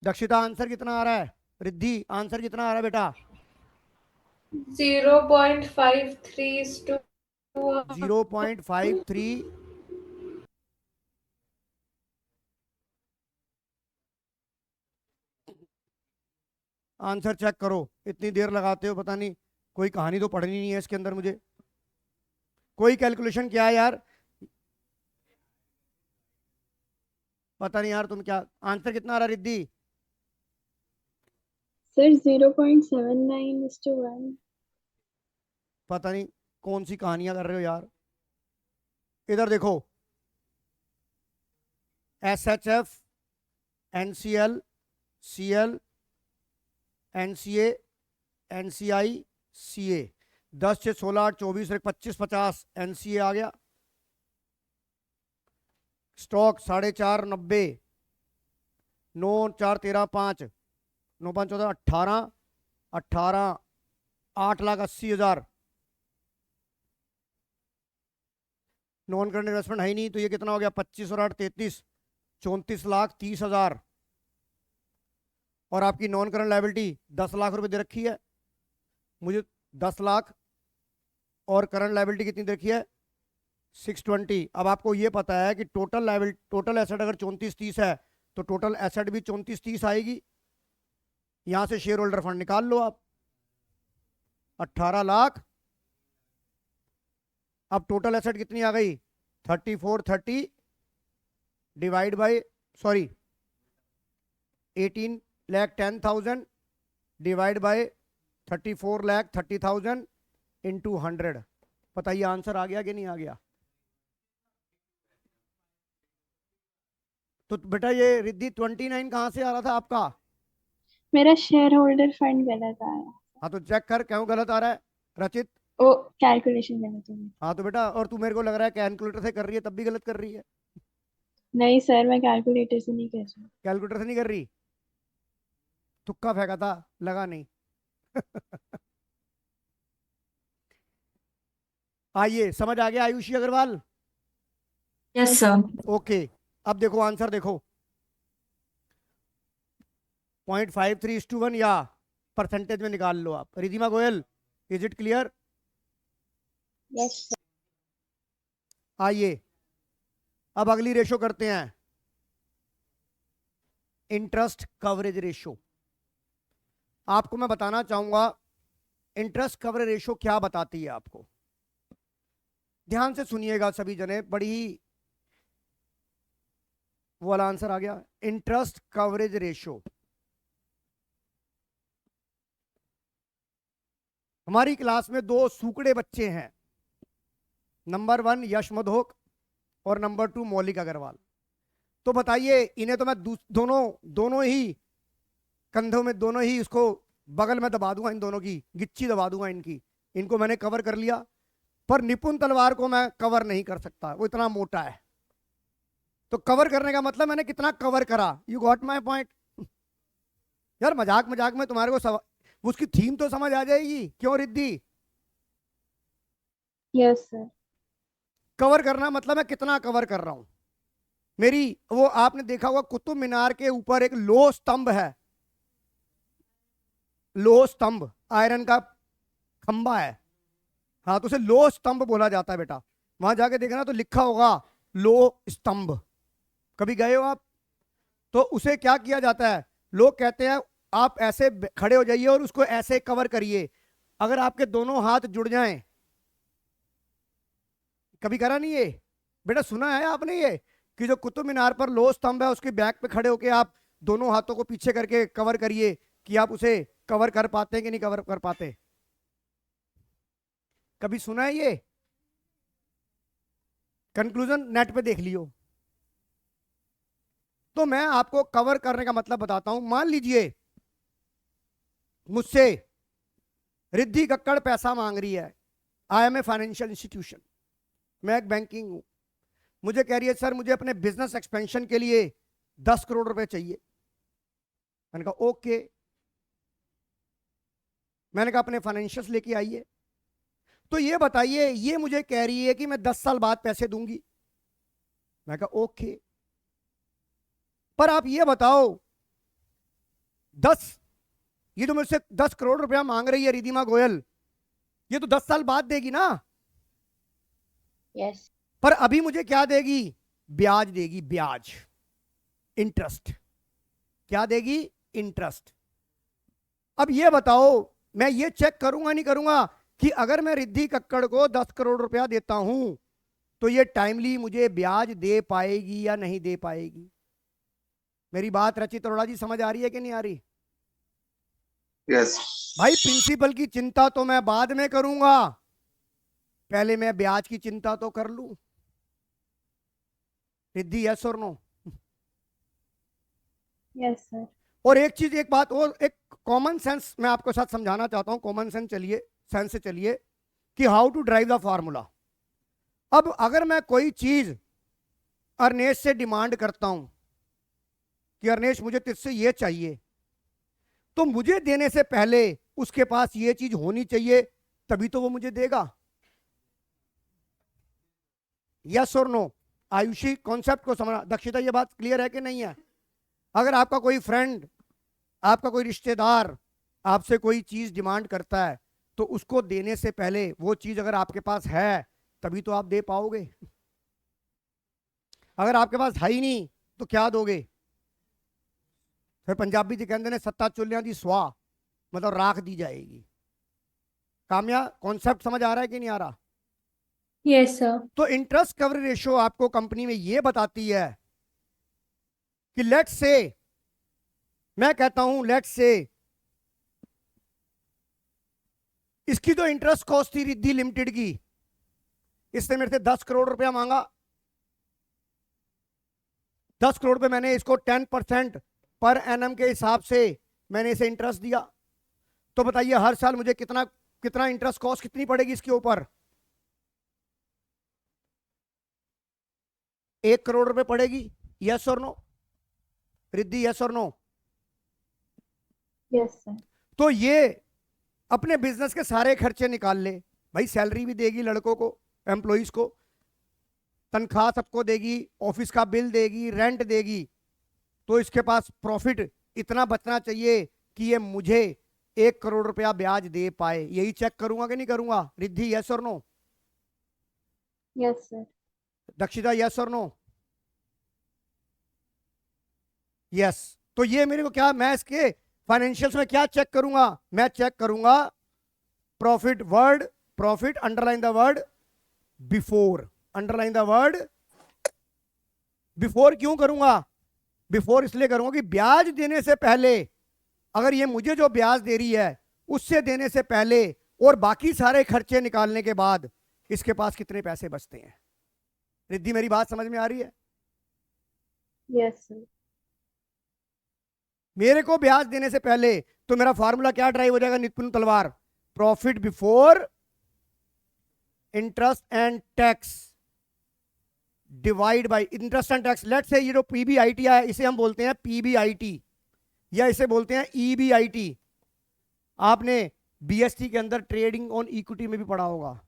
दक्षिता, आंसर कितना आ रहा है? रिद्धि, आंसर कितना आ रहा है बेटा? 0.53 0.53। आंसर चेक करो। इतनी देर लगाते हो, पता नहीं कोई कहानी तो पढ़नी नहीं है इसके अंदर मुझे। कोई कैलकुलेशन क्या है यार? पता नहीं यार तुम क्या। आंसर कितना आ रहा है रिद्धि? सर 0.79:1। पता नहीं कौन सी कहानियां कर रहे हो यार। इधर देखो, SHF, NCL, CL, NCA, NCI, CA, 10 6 16 8 24 25 50 NCA आ गया। स्टॉक 4.5 90, 9 4 13 5, 9 5 14 18, 18 8,80,000। नॉन करंट इन्वेस्टमेंट है ही नहीं, तो ये कितना हो गया? 25 और 8 33, 34,30,000। और आपकी नॉन करंट लायबिलिटी 10 लाख रुपए दे रखी है मुझे, 10 लाख। और करंट लायबिलिटी कितनी दे रखी है? 620। अब आपको ये पता है कि टोटल लायबिलिटी, टोटल एसेट अगर 34-30 है तो टोटल एसेट भी 34-30 आएगी। यहां से शेयर होल्डर फंड निकाल लो आप, 18 लाख। अब टोटल एसेट कितनी आ गई? 3430 divide by, sorry 18,10,000 divide by 34,30,000 into 100। बताइए आंसर आ गया कि नहीं आ गया? तो बेटा ये रिद्धि 29 कहां से आ रहा था आपका? मेरा शेयर होल्डर फंड गलत आया। हाँ तो चेक कर क्यों गलत आ रहा है रचित। ओ कैलकुलेशन गलत हो गई। हाँ तो बेटा, और तू मेरे को लग रहा है कैलकुलेटर से कर रही है तब भी गलत कर रही है। नहीं सर, मैं कैलकुलेटर से नहीं कर रही। कैलकुलेटर से नहीं कर रही? तुक्का फेंका था, लगा नहीं। आइए, समझ आ गया Ayushi Agarwal? Yes sir. Okay, अब देखो आंसर देखो, 0.53:1 या परसेंटेज में निकाल लो आप। Ridhima Goyal, is it clear? Yes sir. आइए अब अगली रेशो करते हैं, इंटरेस्ट कवरेज रेशो। आपको मैं बताना चाहूंगा इंटरेस्ट कवरेज रेशो क्या बताती है आपको। ध्यान से सुनिएगा सभी जने, बड़ी ही वो वाला आंसर आ गया। इंटरेस्ट कवरेज रेशो हमारी क्लास में दो सूकड़े बच्चे हैं, नंबर 1 यश मधोक और नंबर 2 मौलिक अग्रवाल। तो बताइए इन्हें तो मैं दोनों ही कंधों में, दोनों ही इसको बगल में दबा दूंगा, इन दोनों की गिच्ची दबा दूंगा इनकी। इनको मैंने कवर कर लिया, पर निपुण तलवार को मैं कवर नहीं कर सकता, वो इतना मोटा है। तो कवर करने का मतलब मैंने कितना कवर करा। You got my point? यार मजाक मजाक में तुम्हारे को उसकी थीम तो समझ आ जाएगी, क्यों रिद्धि? Yes sir. कवर करना मतलब मैं कितना कवर कर रहा हूं। मेरी वो आपने देखा होगा कुतुब मीनार के ऊपर एक लो स्तंभ है, लो स्तंभ, आयरन का खंबा है। हाँ तो उसे लो स्तंभ बोला जाता है बेटा। वहां जाके देखना तो लिखा होगा लो स्तंभ। कभी गए हो आप? तो उसे क्या किया जाता है, लोग कहते हैं आप ऐसे खड़े हो जाइए और उसको ऐसे कवर करिए। अगर आपके दोनों हाथ जुड़ जाएं, कभी करा नहीं ये बेटा, सुना है आपने ये कि जो कुतुब मीनार पर लो स्तंभ है उसके बैक पे खड़े होके आप दोनों हाथों को पीछे करके कवर करिए, कि आप उसे कवर कर पाते हैं कि नहीं कवर कर पाते? कभी सुना है ये? कंक्लूजन नेट पे देख लियो। तो मैं आपको कवर करने का मतलब बताता हूं। मान लीजिए मुझसे रिद्धि कक्कड़ पैसा मांग रही है। I am a financial institution, मैं एक बैंकिंग हूं। मुझे कह रही है सर मुझे अपने बिजनेस एक्सपेंशन के लिए 10 करोड़ रुपए चाहिए। मैंने कहा ओके। मैंने कहा अपने फाइनेंशियल्स लेके आइए। तो ये बताइए, ये मुझे कह रही है कि मैं 10 साल बाद पैसे दूंगी। मैं कहा ओके, पर आप ये बताओ ये तो मुझसे 10 करोड़ रुपया मांग रही है रिद्धिमा गोयल, ये तो 10 साल बाद देगी ना? यस। पर अभी मुझे क्या देगी? ब्याज देगी, ब्याज, इंटरेस्ट। क्या देगी? इंटरेस्ट। अब ये बताओ मैं ये चेक करूंगा नहीं करूंगा कि अगर मैं रिद्धि कक्कड़ को 10 करोड़ रुपया देता हूं तो ये टाइमली मुझे ब्याज दे पाएगी या नहीं दे पाएगी? मेरी बात रचित अरोड़ा जी समझ आ रही है कि नहीं आ रही? यस भाई प्रिंसिपल की चिंता तो मैं बाद में करूंगा, पहले मैं ब्याज की चिंता तो कर लूं। रिद्धि यस और नो? Yes sir. और एक बात और, एक कॉमन सेंस मैं आपको साथ समझाना चाहता हूं। कॉमन सेंस सेंस से चलिए कि how to derive the formula. अब अगर मैं कोई चीज अर्नेश से डिमांड करता हूं कि अर्नेश मुझे तुझसे ये चाहिए, तो मुझे देने से पहले उसके पास ये चीज होनी चाहिए, तभी तो वो मुझे देगा। यस और नो? आयुषी कॉन्सेप्ट को समझना। दक्षिता ये बात क्लियर है कि नहीं है? अगर आपका कोई फ्रेंड, आपका कोई रिश्तेदार आपसे कोई चीज डिमांड करता है तो उसको देने से पहले वो चीज अगर आपके पास है तभी तो आप दे पाओगे। अगर आपके पास है ही नहीं तो क्या दोगे? फिर पंजाबी जी कहते ने सत्ता चुलियां दी स्वाह, मतलब राख दी जाएगी। कामया कॉन्सेप्ट समझ आ रहा है कि नहीं आ रहा? Yes sir. तो इंटरेस्ट कवरेज रेशियो आपको कंपनी में ये बताती है कि लेट्स से, मैं कहता हूं लेट्स से इसकी जो इंटरेस्ट कॉस्ट थी रिद्धि लिमिटेड की, इसने मेरे से 10 करोड़ रुपया मांगा। 10 करोड़ पे मैंने इसको 10% पर एनम के हिसाब से मैंने इसे इंटरेस्ट दिया। तो बताइए हर साल मुझे कितना इंटरेस्ट कॉस्ट कितनी पड़ेगी इसके ऊपर? 1 करोड़ रुपए पड़ेगी। यस और नो? रिद्धि यस और नो? Yes sir. तो ये अपने बिजनेस के सारे खर्चे निकाल ले। भाई सैलरी भी देगी लड़कों को, एम्प्लॉइज को, तनख्वाह सबको देगी, ऑफिस का बिल देगी, रेंट देगी, तो इसके पास प्रॉफिट इतना बचना चाहिए कि ये मुझे 1 करोड़ रुपया ब्याज दे पाए। यही चेक करूंगा कि नहीं करूंगा? रिद्धि यस और no? Yes sir. Dakshita yes और नो? यस। तो ये मेरे को क्या, मैं इसके फाइनेंशियल्स में क्या चेक करूंगा? मैं चेक करूंगा profit, word profit, underline the word before, underline the word before. क्यों करूंगा बिफोर? इसलिए करूंगा कि ब्याज देने से पहले, अगर ये मुझे जो ब्याज दे रही है उससे देने से पहले और बाकी सारे खर्चे निकालने के बाद इसके पास कितने पैसे बचते हैं। रिद्धि मेरी बात समझ में आ रही है? Yes sir. मेरे को ब्याज देने से पहले तो मेरा फार्मूला क्या ड्राइव हो जाएगा निपुण तलवार? Profit before interest and tax divide by interest and tax. Let's say ये जो पीबीआईटी है इसे हम बोलते हैं पीबीआईटी या इसे बोलते हैं ईबीआईटी। आपने बीएसटी के अंदर ट्रेडिंग ऑन इक्विटी में भी पढ़ा होगा।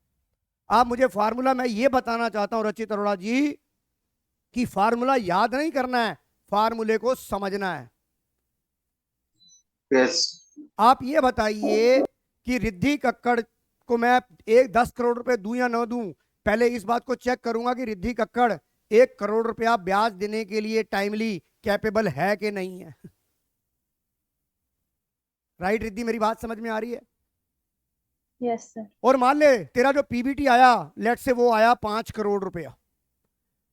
आप मुझे फार्मूला, मैं ये बताना चाहता हूं रचित अरोड़ा जी कि फार्मूला याद नहीं करना है, फार्मूले को समझना है। यस आप ये बताइए कि रिद्धि कक्कड़ को मैं 10 करोड़ रुपए दूं या ना दूं, पहले इस बात को चेक करूंगा कि रिद्धि कक्कड़ 1 करोड़ रुपया ब्याज देने के लिए टाइमली कैपेबल है कि नहीं है। राइट रिद्धि, मेरी बात समझ में आ रही है? Yes, sir. और मान ले तेरा जो पीबीटी आया, लेट से वो आया 5 करोड़ रुपया,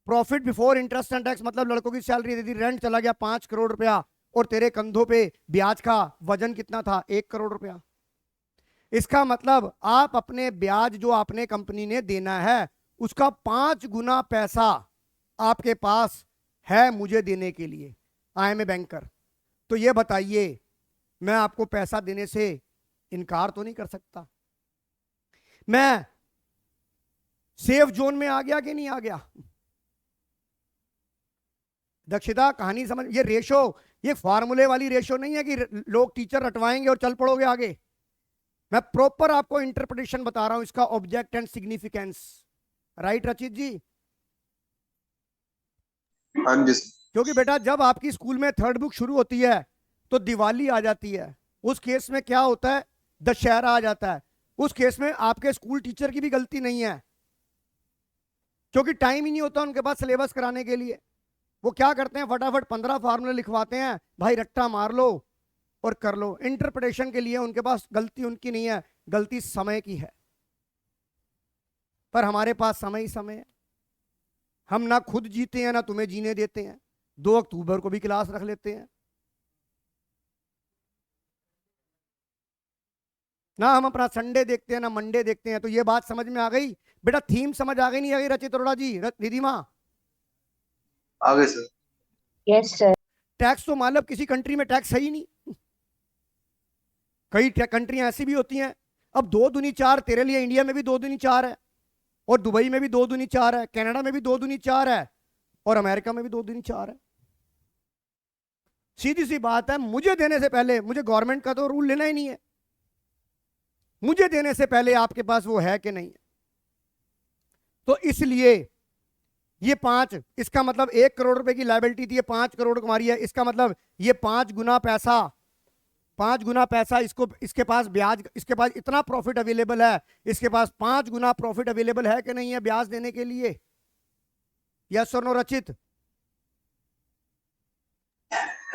profit before interest and tax, मतलब लड़कों की सैलरी दे दी, रेंट चला गया 5 करोड़ रुपया, और तेरे कंधों पे ब्याज का वजन कितना था? 1 करोड़ रुपया। इसका मतलब आप अपने ब्याज जो आपने कंपनी ने देना है उसका 5 गुना पैसा आपके पास है मुझे देने के लिए। आई एम ए बैंकर, तो ये बताइए मैं आपको पैसा देने से इनकार तो नहीं कर सकता। मैं सेफ जोन में आ गया कि नहीं आ गया? दक्षिता कहानी समझ, ये रेशो, ये फार्मूले वाली रेशो नहीं है कि लोग टीचर रटवाएंगे और चल पड़ोगे आगे। मैं प्रॉपर आपको इंटरप्रिटेशन बता रहा हूं इसका, ऑब्जेक्ट एंड सिग्निफिकेंस। राइट रचित जी? हाँ जी। क्योंकि बेटा जब आपकी स्कूल में थर्ड बुक शुरू होती है तो दिवाली आ जाती है, उस केस में क्या होता है? दशहरा आ जाता है। उस केस में आपके स्कूल टीचर की भी गलती नहीं है, क्योंकि टाइम ही नहीं होता उनके पास सिलेबस कराने के लिए। वो क्या करते हैं, फटाफट 15 फार्मूले लिखवाते हैं, भाई रट्टा मार लो और कर लो। इंटरप्रिटेशन के लिए उनके पास गलती उनकी नहीं है, गलती समय की है। पर हमारे पास समय ही समय है। हम ना खुद जीते हैं ना तुम्हें जीने देते हैं। 2 अक्टूबर को भी क्लास रख लेते हैं ना, हम अपना संडे देखते हैं ना मंडे देखते हैं। तो ये बात समझ में आ गई बेटा? थीम समझ आ गई नहीं आ गई रचित अरोड़ा जी, रिधिमा? आगे सर। Yes sir. टैक्स तो मतलब किसी कंट्री में टैक्स है ही नहीं। कई कंट्रियां ऐसी भी होती हैं, अब 2 दूनी 4 तेरे लिए इंडिया में भी 2 दूनी 4 है, और दुबई में भी 2 दूनी 4 है, कनाडा में भी 2 दूनी 4 है, और अमेरिका में भी 2 दूनी 4 है। सीधी सी बात है, मुझे देने से पहले, मुझे गवर्नमेंट का तो रूल लेना ही नहीं है, मुझे देने से पहले आपके पास वो है कि नहीं है। तो इसलिए ये 5, इसका मतलब 1 करोड़ रुपए की लायबिलिटी थी, ये 5 करोड़ तुम्हारी है। इसका मतलब ये 5 गुना पैसा, 5 गुना पैसा इसको, इसके पास ब्याज, इसके पास इतना प्रॉफिट अवेलेबल है, इसके पास 5 गुना प्रॉफिट अवेलेबल है कि नहीं है ब्याज देने के लिए? यस और नो रचित?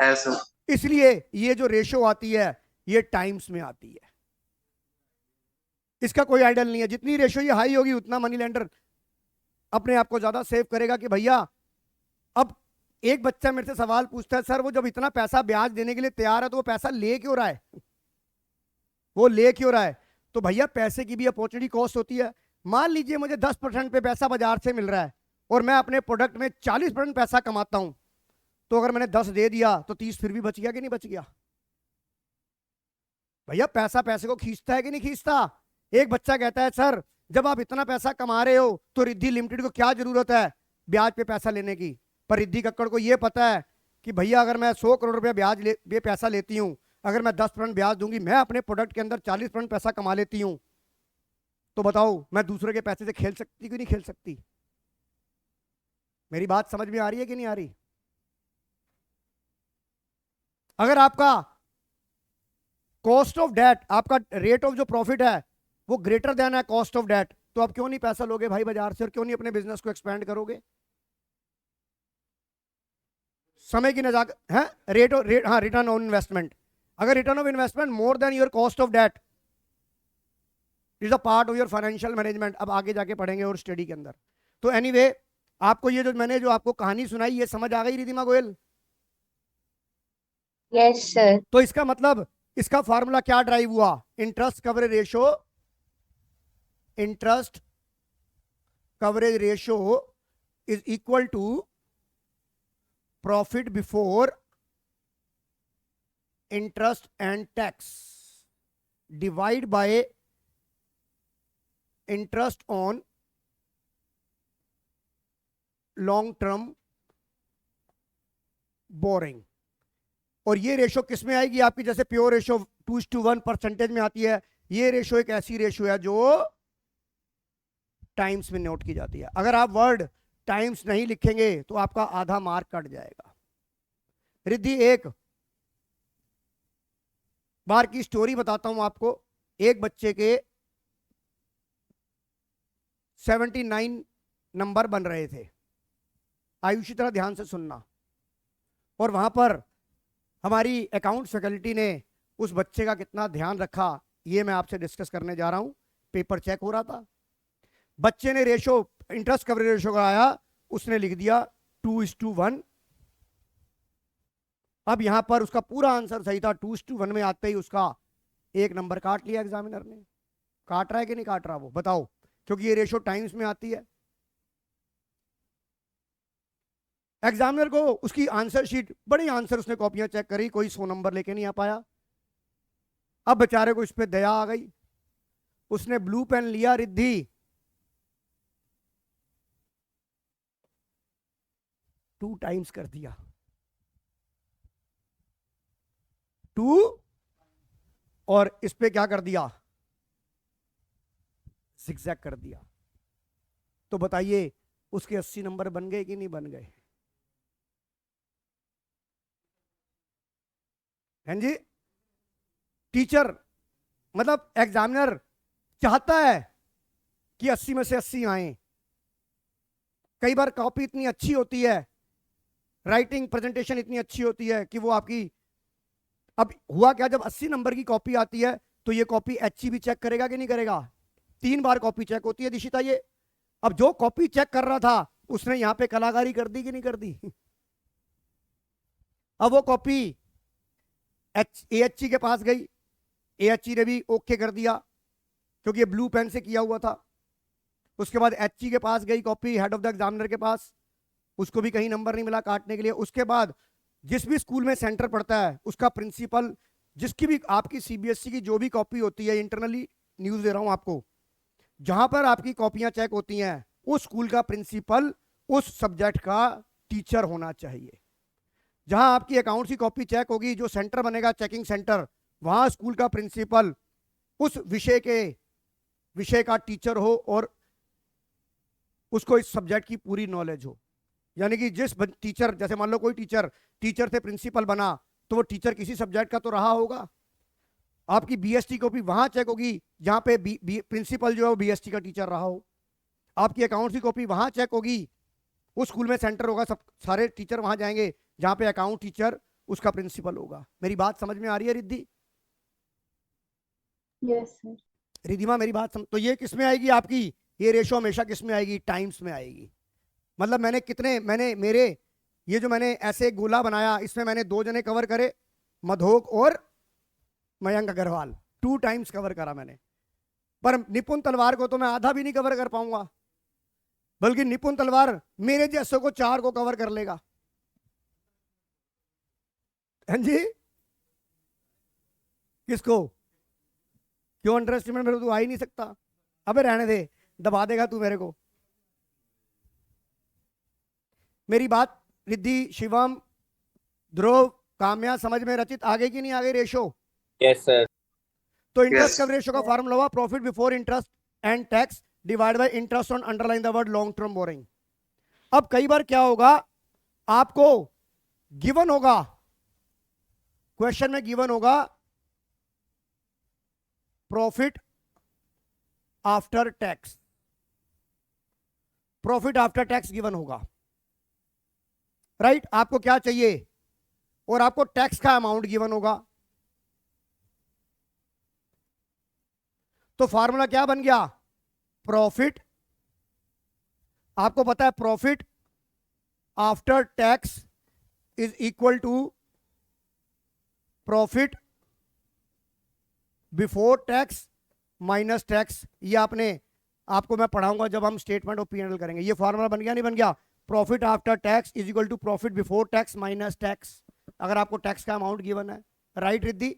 है सर। इसलिए ये जो रेशो आती है ये टाइम्स में आती है, इसका कोई आइडल नहीं है। जितनी रेशो ये हाई होगी उतना मनी लेंडर अपने आप को ज्यादा सेव करेगा कि भैया। अब एक बच्चा मेरे से सवाल पूछता है, सर वो जब इतना पैसा ब्याज देने के लिए तैयार है तो वो पैसा ले क्यों रहा है? वो ले क्यों रहा है? तो भैया पैसे की भी अपॉर्चुनिटी कॉस्ट होती है। मान लीजिए मुझे 10% पे पैसा बाजार से मिल रहा है और मैं अपने प्रोडक्ट में 40% पैसा कमाता हूं, तो अगर मैंने 10 दे दिया तो 30 फिर भी बच गया कि नहीं बच गया? भैया पैसा पैसे को खींचता है कि नहीं खींचता? एक बच्चा कहता है, सर जब आप इतना पैसा कमा रहे हो तो रिद्धि लिमिटेड को क्या जरूरत है ब्याज पे पैसा लेने की? पर रिद्धि कक्कड़ को यह पता है कि भैया अगर मैं 100 करोड़ रुपया ब्याज पे पैसा लेती हूं, अगर मैं 10% ब्याज दूंगी, मैं अपने प्रोडक्ट के अंदर 40% पैसा कमा लेती हूं, तो बताओ मैं दूसरे के पैसे से खेल सकती कि नहीं खेल सकती? मेरी बात समझ में आ रही है कि नहीं आ रही? अगर आपका कॉस्ट ऑफ डेट, आपका रेट ऑफ जो प्रॉफिट है वो ग्रेटर देन है कॉस्ट ऑफ डेट, तो आप क्यों नहीं पैसा लोगे भाई बाजार से और क्यों नहीं अपने बिजनेस को एक्सपेंड करोगे? समय की नजाकत है। हाँ, रिटर्न ऑन इन्वेस्टमेंट, अगर return of investment more than your cost of debt is a part of your financial management. अब आगे जाके पढ़ेंगे और स्टडी के अंदर। तो एनीवे आपको ये जो मैंने जो आपको कहानी सुनाई ये समझ आ गई रिधिमा गोयल? Yes sir. तो इसका मतलब इसका फार्मूला क्या ड्राइव हुआ? Interest coverage ratio, interest coverage ratio is equal to profit before interest and tax divide by interest on long term borrowing. और ये रेशो किस में आएगी आपकी? जैसे प्योर रेशो 2:1 परसेंटेज में आती है, ये रेशो एक ऐसी रेशो है जो टाइम्स में नोट की जाती है। अगर आप वर्ड टाइम्स नहीं लिखेंगे तो आपका आधा मार्क कट जाएगा। रिद्धि एक बार की स्टोरी बताता हूं आपको। एक बच्चे के 79 नंबर बन रहे थे। आयुषी तरह ध्यान से सुनना। और वहां पर हमारी अकाउंट फैकल्टी ने उस बच्चे का कितना ध्यान रखा, ये मैं आपसे डिस्कस करने जा रहा हूं। पेपर चेक हो रहा था, बच्चे ने रेशो, इंटरेस्ट कवरेज रेशो का आया, उसने लिख दिया 2:1। अब यहां पर उसका पूरा आंसर सही था, 2:1 में आते ही उसका 1 नंबर काट लिया एग्जामिनर ने। काट रहा है कि नहीं काट रहा वो बताओ, क्योंकि ये रेशो टाइम्स में आती है। एग्जामिनर को उसकी आंसर शीट, बड़ी आंसर उसने कॉपियां चेक करी, कोई 100 नंबर लेके नहीं आ पाया। अब बेचारे को इस पे दया आ गई, उसने ब्लू पेन लिया, रिद्धि 2 टाइम्स कर दिया, 2, और इस पे क्या कर दिया, zigzag कर दिया। तो बताइए उसके 80 नंबर बन गए कि नहीं बन गए? हैं जी? टीचर मतलब एग्जामिनर चाहता है कि 80 में से 80 आए। कई बार कॉपी इतनी अच्छी होती है, राइटिंग प्रेजेंटेशन इतनी अच्छी होती है कि वो आपकी, अब हुआ क्या, जब 80 नंबर की कॉपी आती है तो ये कॉपी एचई भी चेक करेगा कि नहीं करेगा? 3 बार कॉपी चेक होती है दिशिता ये। अब जो कॉपी चेक कर रहा था उसने यहां पे कलाकारी कर दी कि नहीं कर दी? अब वो कॉपी एएचई के पास गई, एएचई ने भी ओके कर दिया क्योंकि ये ब्लू पेन से किया हुआ था। उसके बाद एचई के पास गई copy, head of the examiner के पास, उसको भी कहीं नंबर नहीं मिला काटने के लिए। उसके बाद जिस भी स्कूल में सेंटर पड़ता है उसका प्रिंसिपल, जिसकी भी आपकी सीबीएसई की जो भी कॉपी होती है, इंटरनली न्यूज दे रहा हूं आपको, जहां पर आपकी कॉपियां चेक होती हैं उस स्कूल का प्रिंसिपल उस सब्जेक्ट का टीचर होना चाहिए। जहां आपकी अकाउंट की कॉपी चेक होगी, जो सेंटर बनेगा चेकिंग सेंटर, वहां स्कूल का प्रिंसिपल उस विषय का टीचर हो और उसको इस सब्जेक्ट की पूरी नॉलेज हो। यानी कि जिस टीचर, जैसे मान लो कोई टीचर से प्रिंसिपल बना तो वो टीचर किसी सब्जेक्ट का तो रहा होगा। आपकी बीएसटी कॉपी वहां चेक होगी जहां पे प्रिंसिपल जो है वो बीएसटी का टीचर रहा हो। आपकी अकाउंट की कॉपी वहां चेक होगी, उस स्कूल में सेंटर होगा, सब सारे टीचर वहां जाएंगे जहां पे अकाउंट टीचर उसका प्रिंसिपल होगा। मेरी बात समझ में आ रही है रिद्धि? Yes sir. रिधिमा मेरी बात तो ये किस में आएगी आपकी, ये रेशो हमेशा किस में आएगी? टाइम्स में आएगी। मतलब मैंने ऐसे गोला बनाया, इसमें मैंने 2 जने कवर करे, मधोक और मयंक अग्रवाल, 2 टाइम्स कवर करा मैंने। पर निपुण तलवार को तो मैं आधा भी नहीं कवर कर पाऊंगा, बल्कि निपुण तलवार मेरे जैसों को 4 को कवर कर लेगा। हाँ जी, किसको? क्यों अंडर एस्टिमेट? मेरे को तू आ ही नहीं सकता। अबे रहने दे, दबा देगा तू मेरे को। मेरी बात रिद्धि, शिवम, ध्रुव, काम्या समझ में? रचित आगे की नहीं आगे रेशो? Yes, sir. तो इंटरेस्ट Yes. कवरेज रेशो का फार्मूला हुआ profit before interest and tax divide by interest on underline the word long term boring. अब कई बार क्या होगा, आपको गिवन होगा, क्वेश्चन में गिवन होगा profit after tax, profit after tax given होगा, राइट? आपको क्या चाहिए, और आपको टैक्स का अमाउंट गिवन होगा। तो फार्मूला क्या बन गया? प्रॉफिट, आपको पता है profit after tax is equal to profit before tax minus tax. ये आपको मैं पढ़ाऊंगा जब हम स्टेटमेंट ऑफ P&L करेंगे। ये फार्मूला बन गया नहीं बन गया? Profit after tax is equal to profit before tax minus tax, अगर आपको टैक्स का अमाउंट गिवन है, राइट रिद्धि?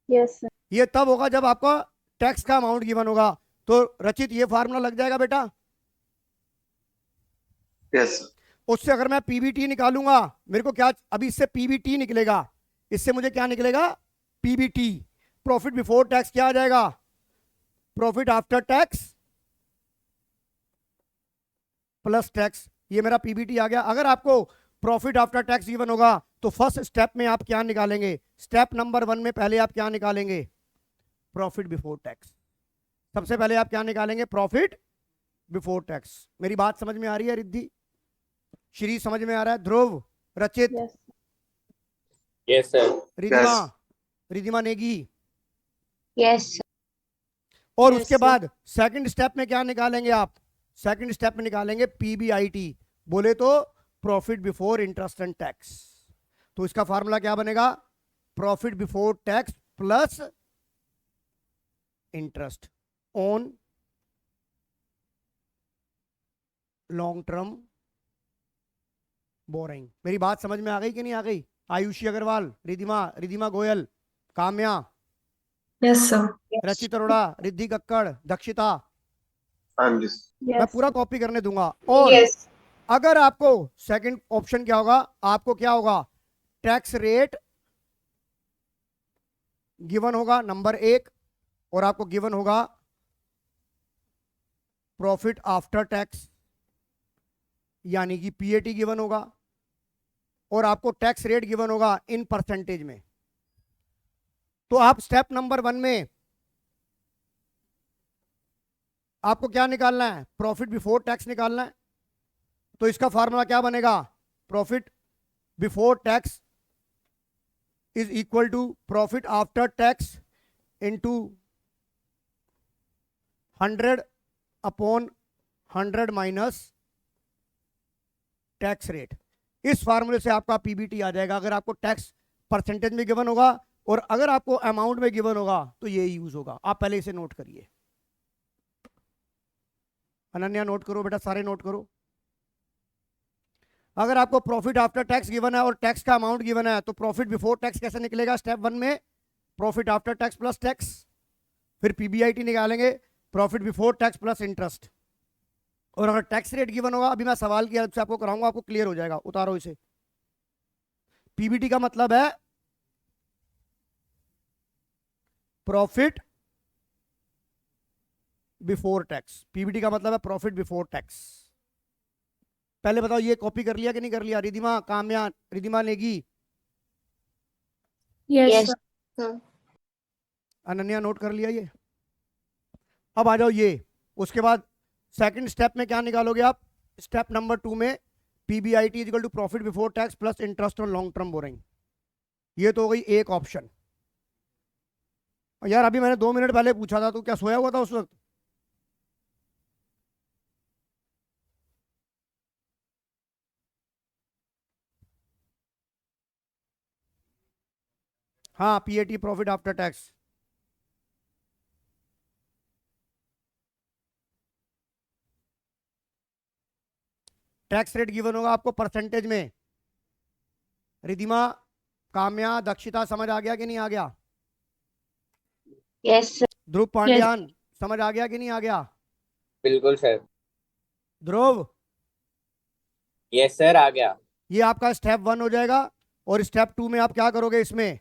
Yes sir. ये तब होगा जब आपका टैक्स का अमाउंट गिवन होगा। तो रचित ये फार्मूला लग जाएगा बेटा? यस। उससे अगर मैं पीबीटी निकालूंगा, मेरे को क्या, अभी इससे पीबीटी निकलेगा, इससे मुझे क्या निकलेगा? पीबीटी। प्रॉफिट बिफोर टैक्स क्या आ जाएगा? Profit after tax plus tax. ये मेरा पीबीटी आ गया। अगर आपको प्रॉफिट आफ्टर टैक्स गिवन होगा तो फर्स्ट स्टेप में आप क्या निकालेंगे? स्टेप नंबर 1 में पहले आप क्या निकालेंगे? Profit before tax. सबसे पहले आप क्या निकालेंगे? Profit before tax. मेरी बात समझ में आ रही है रिद्धि? श्री समझ में आ रहा है? ध्रुव, रचित? Yes. Yes, sir. Ridhima, Yes. Ridhima Negi. Yes, sir. और Yes, उसके sir. बाद सेकंड स्टेप में क्या निकालेंगे आप? सेकंड स्टेप में निकालेंगे पीबीआईटी, बोले तो profit before interest and tax. तो इसका फार्मूला क्या बनेगा? Profit before tax plus interest on long term boring. मेरी बात समझ में आ गई कि नहीं आ गई? Ayushi Agarwal, Ridhima Goyal, Kamya, Yes, sir. रचित अरोड़ा, रिद्धि कक्कड़, दक्षिता, हाँ जी। मैं Yes. पूरा कॉपी करने दूंगा। और Yes. अगर आपको सेकंड ऑप्शन क्या होगा? आपको क्या होगा? टैक्स रेट गिवन होगा नंबर 1, और आपको गिवन होगा प्रॉफिट आफ्टर टैक्स यानी कि पीएटी गिवन होगा, और आपको टैक्स रेट गिवन होगा इन परसेंटेज में। तो आप स्टेप नंबर 1 में आपको क्या निकालना है? प्रॉफिट बिफोर टैक्स निकालना है। तो इसका फार्मूला क्या बनेगा? Profit before tax is equal to profit after tax into 100/100 minus tax rate. इस फार्मूले से आपका पीबीटी आ जाएगा, अगर आपको टैक्स परसेंटेज में गिवन होगा, और अगर आपको अमाउंट में गिवन होगा तो ये यूज होगा। आप पहले इसे नोट करिए। अनन्या नोट करो बेटा, सारे नोट करो। अगर आपको प्रॉफिट आफ्टर टैक्स गिवन है और टैक्स का अमाउंट गिवन है, तो प्रॉफिट बिफोर टैक्स कैसे निकलेगा? स्टेप 1 में profit after tax plus tax, फिर पीबीआईटी निकालेंगे, profit before tax plus interest. और अगर टैक्स रेट गिवन होगा, अभी मैं सवाल की हेल्प से आपको कराऊंगा, आपको क्लियर हो जाएगा। उतारो इसे। पीबीटी का मतलब है प्रॉफिट बिफोर टैक्स। पीबीटी का मतलब है प्रॉफिट बिफोर टैक्स। पहले बताओ ये कॉपी कर लिया कि नहीं कर लिया? Ridhima, Kamya, Ridhima Negi, Yes, Yes. sir. Sir. Ananya note कर लिया ये? अब आ जाओ ये। उसके बाद सेकंड स्टेप में क्या निकालोगे आप? स्टेप नंबर 2 में PBIT is equal to profit before tax plus interest on long term borrowing. ये तो हो गई एक ऑप्शन। यार अभी मैंने 2 मिनट पहले पूछा था, तो क्या सोया हुआ था उस वक्त? हाँ, PAT profit after tax. Tax rate given होगा आपको परसेंटेज में। रिधिमा, काम्या, दक्षिता, समझ आ गया कि नहीं आ गया? Yes, sir. ध्रुव पांड्यान, समझ आ गया कि नहीं आ गया? बिल्कुल सर। ध्रुव, यस सर, आ गया। ये आपका स्टेप 1 हो जाएगा। और स्टेप 2 में आप क्या करोगे? इसमें